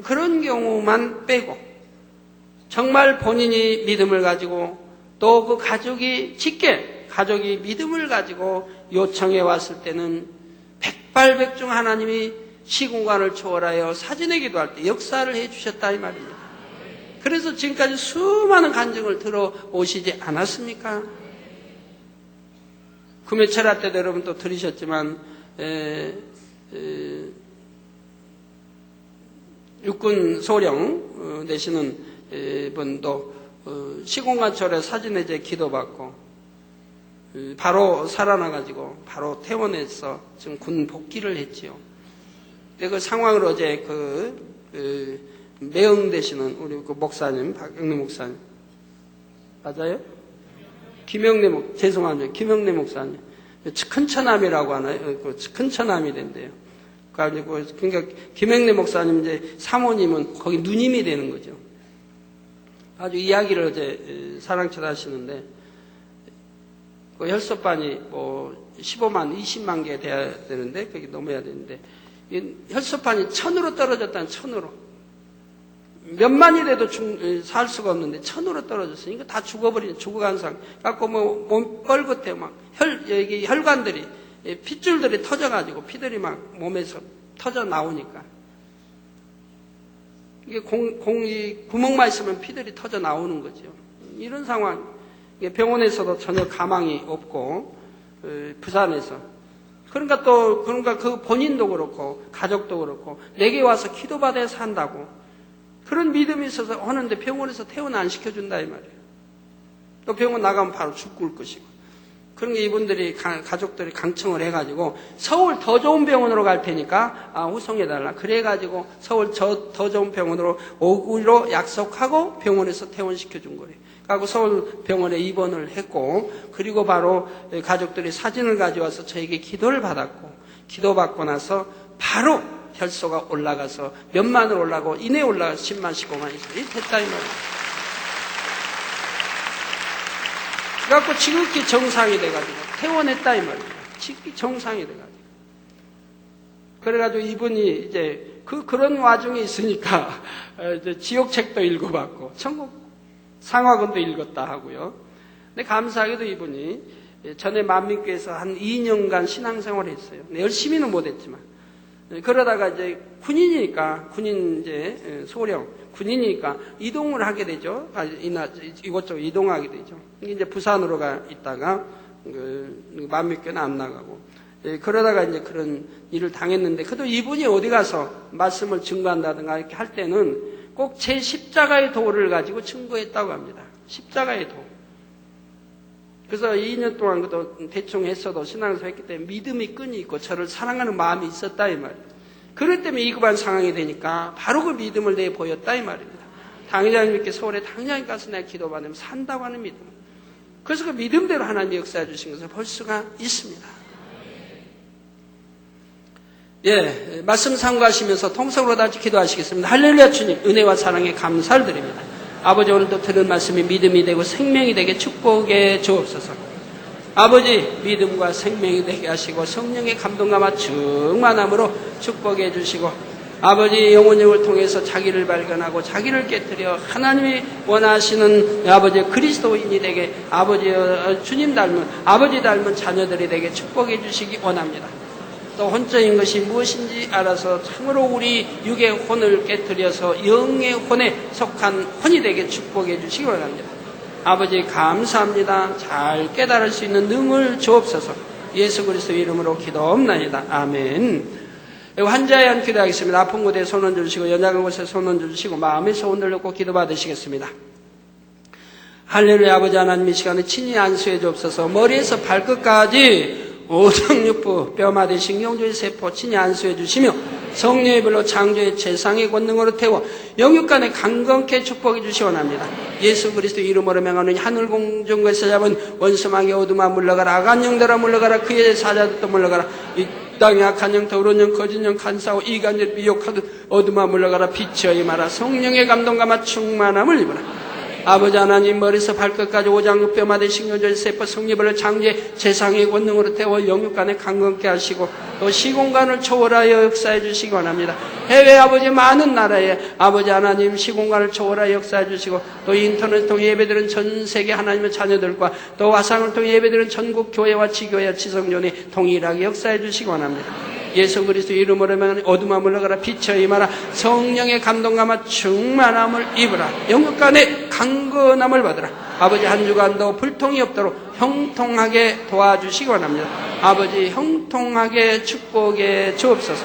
Speaker 1: 그런 경우만 빼고 정말 본인이 믿음을 가지고 또 그 가족이 믿음을 가지고 요청해 왔을 때는 백발백중 하나님이 시공간을 초월하여 사진의 기도할 때 역사를 해주셨다 이 말입니다. 그래서 지금까지 수많은 간증을 들어오시지 않았습니까? 금요철야 때도 여러분 또 들으셨지만 육군 소령 되시는 분도 시공간 초월해 사진에 이제 기도받고 바로 살아나가지고 바로 퇴원해서 지금 군 복귀를 했지요. 그 상황을 어제 매형 되시는 우리 그 목사님, 박영래 목사님. 맞아요? 죄송합니다. 김영래 목사님. 큰 처남이라고 하나요? 큰 처남이 된대요. 그러니까 김영래 목사님 이제 사모님은 거기 누님이 되는 거죠. 아주 이야기를 어제 사랑철 하시는데, 그 혈소반이 15만, 20만 개 돼야 되는데, 그게 넘어야 되는데, 혈소판이 1000으로 떨어졌다는 1000으로. 몇만이 돼도 살 수가 없는데 1000으로 떨어졌으니까 다 죽어간 상황. 갖고 몸 뻘겋대 여기 혈관들이, 핏줄들이 터져가지고 피들이 막 몸에서 터져 나오니까. 이게 구멍만 있으면 피들이 터져 나오는 거죠. 이런 상황. 병원에서도 전혀 가망이 없고, 부산에서. 그러니까 그 본인도 그렇고, 가족도 그렇고, 내게 와서 기도받아야 산다고. 그런 믿음이 있어서 하는데 병원에서 퇴원 안 시켜준다, 이 말이에요. 또 병원 나가면 바로 죽을 것이고. 그런 게 이분들이, 가족들이 강청을 해가지고, 서울 더 좋은 병원으로 갈 테니까, 후송해달라. 그래가지고, 서울 더 좋은 병원으로 오기로 약속하고 병원에서 퇴원시켜준 거예요. 그리고 서울 병원에 입원을 했고, 그리고 바로 가족들이 사진을 가져와서 저에게 기도를 받았고, 기도받고 나서 바로 혈소가 올라가서 몇만으로 올라가고, 이내 올라가서 10만, 15만이 됐다, 이 말이에요. 그래갖고 지극히 정상이 돼가지고, 퇴원했다, 이 말이에요. 지극히 정상이 돼가지고. 그래가지고 이분이 이제 그런 와중에 있으니까, 이제 지옥책도 읽어봤고, 천국 상화근도 읽었다 하고요. 근데 감사하게도 이분이 전에 만민교회에서 한 2년간 신앙생활을 했어요. 열심히는 못했지만. 그러다가 이제 군인이니까, 소령, 군인이니까 이동을 하게 되죠. 이곳저곳 이동하게 되죠. 이제 부산으로 있다가, 만민교회는 안 나가고. 그러다가 이제 그런 일을 당했는데, 그래도 이분이 어디 가서 말씀을 증거한다든가 이렇게 할 때는 꼭 제 십자가의 도를 가지고 증거했다고 합니다. 십자가의 도. 그래서 2년 동안 그도 대충 했어도 신앙에서 했기 때문에 믿음이 끈이 있고 저를 사랑하는 마음이 있었다 이 말이에요. 그렇기 때문에 위급한 상황이 되니까 바로 그 믿음을 내보였다 이 말입니다. 당회장님께 서울에 당장 가서 내가 기도받으면 산다고 하는 믿음. 그래서 그 믿음대로 하나님이 역사해 주신 것을 볼 수가 있습니다. 예, 말씀 상고하시면서 통성으로 다시 기도하시겠습니다. 할렐루야 주님, 은혜와 사랑에 감사를 드립니다. 아버지, 오늘도 들은 말씀이 믿음이 되고 생명이 되게 축복해 주옵소서. 아버지, 믿음과 생명이 되게 하시고 성령의 감동감화 충만함으로 축복해 주시고, 아버지 영혼을 통해서 자기를 발견하고 자기를 깨뜨려 하나님이 원하시는 아버지 그리스도인이 되게, 아버지 주님 닮은, 아버지 닮은 자녀들이 되게 축복해 주시기 원합니다. 또 혼적인 것이 무엇인지 알아서 참으로 우리 육의 혼을 깨뜨려서 영의 혼에 속한 혼이 되게 축복해 주시기 바랍니다. 아버지 감사합니다. 잘 깨달을 수 있는 능을 주옵소서. 예수 그리스도 이름으로 기도옵나이다. 아멘. 환자에 한 기도하겠습니다. 아픈 곳에 손 얹어주시고 연약한 곳에 손 얹어주시고 마음의 소원을 넣고 기도 받으시겠습니다. 할렐루야. 아버지 하나님, 이 시간에 친히 안수해 주옵소서. 머리에서 발끝까지 오정육부 뼈마디 신경주의 세포 친히 안수해 주시며 성령의 불로 창조의 최상의 권능으로 태워 영육간에 강건케 축복해 주시 원합니다. 예수 그리스도 이름으로 명하는 하늘 공중에서 잡은 원수망의 어둠아 물러가라. 악한 영들아 물러가라. 그의 사자들도 물러가라. 이 땅의 악한 영, 더러운 영, 거짓 영, 간사하고 이간질 미혹하듯 어둠아 물러가라. 빛이여 임하라. 성령의 감동감화 충만함을 입어라. 아버지 하나님, 머리에서 발끝까지 오장육 뼈마디 신경절 세포 성리별로 창조의 재상의 권능으로 태워 영육간에 강건케 하시고 또 시공간을 초월하여 역사해 주시기 원합니다. 해외 아버지 많은 나라에 아버지 하나님 시공간을 초월하여 역사해 주시고 또 인터넷을 통해 예배드리는 전 세계 하나님의 자녀들과 또 화상을 통해 예배드리는 전국 교회와 지교회와 지성전에 동일하게 역사해 주시기 원합니다. 예수 그리스도 이름으로 명하니 어둠아 물러가라. 빛에 임하라. 성령의 감동감화 충만함을 입으라. 영육간에 강건함을 받으라. 아버지 한 주간도 불통이 없도록 형통하게 도와주시기 원합니다. 아버지 형통하게 축복해 주옵소서.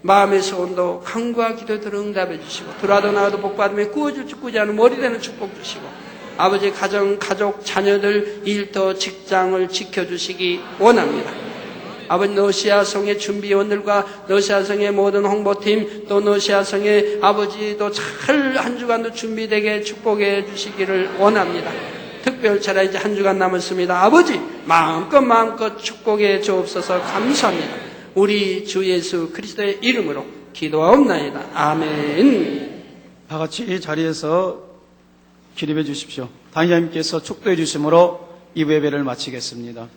Speaker 1: 마음의 소원도 간구와 기도들을 응답해 주시고 들어와도 나와도 복받으며 꾸어질 줄 꾸지 않은 머리 되는 축복 주시고 아버지 가정, 가족, 자녀들, 일터, 직장을 지켜주시기 원합니다. 아버지 러시아성의 준비원들과 러시아성의 모든 홍보팀 또 러시아성의 아버지도 잘 한 주간도 준비되게 축복해 주시기를 원합니다. 특별차례 이제 한 주간 남았습니다. 아버지 마음껏 축복해 주옵소서. 감사합니다. 우리 주 예수 그리스도의 이름으로 기도하옵나이다. 아멘.
Speaker 2: 다 같이 자리에서 기립해 주십시오. 당회장님께서 축도해 주심으로 2부 예배를 마치겠습니다.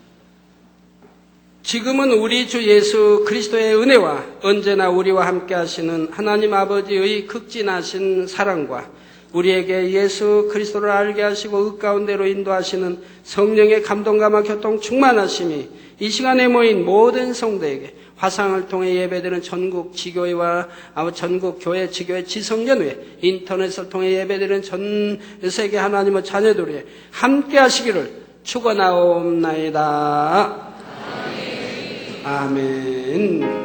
Speaker 1: 지금은 우리 주 예수 그리스도의 은혜와 언제나 우리와 함께 하시는 하나님 아버지의 극진하신 사랑과 우리에게 예수 그리스도를 알게 하시고 의 가운데로 인도하시는 성령의 감동감화 교통 충만하심이 이 시간에 모인 모든 성도에게 화상을 통해 예배드리는 전국 지교회와 전국 교회 지교회 지성전회 인터넷을 통해 예배드리는 전 세계 하나님의 자녀들이 함께 하시기를 축원하옵나이다. 아멘.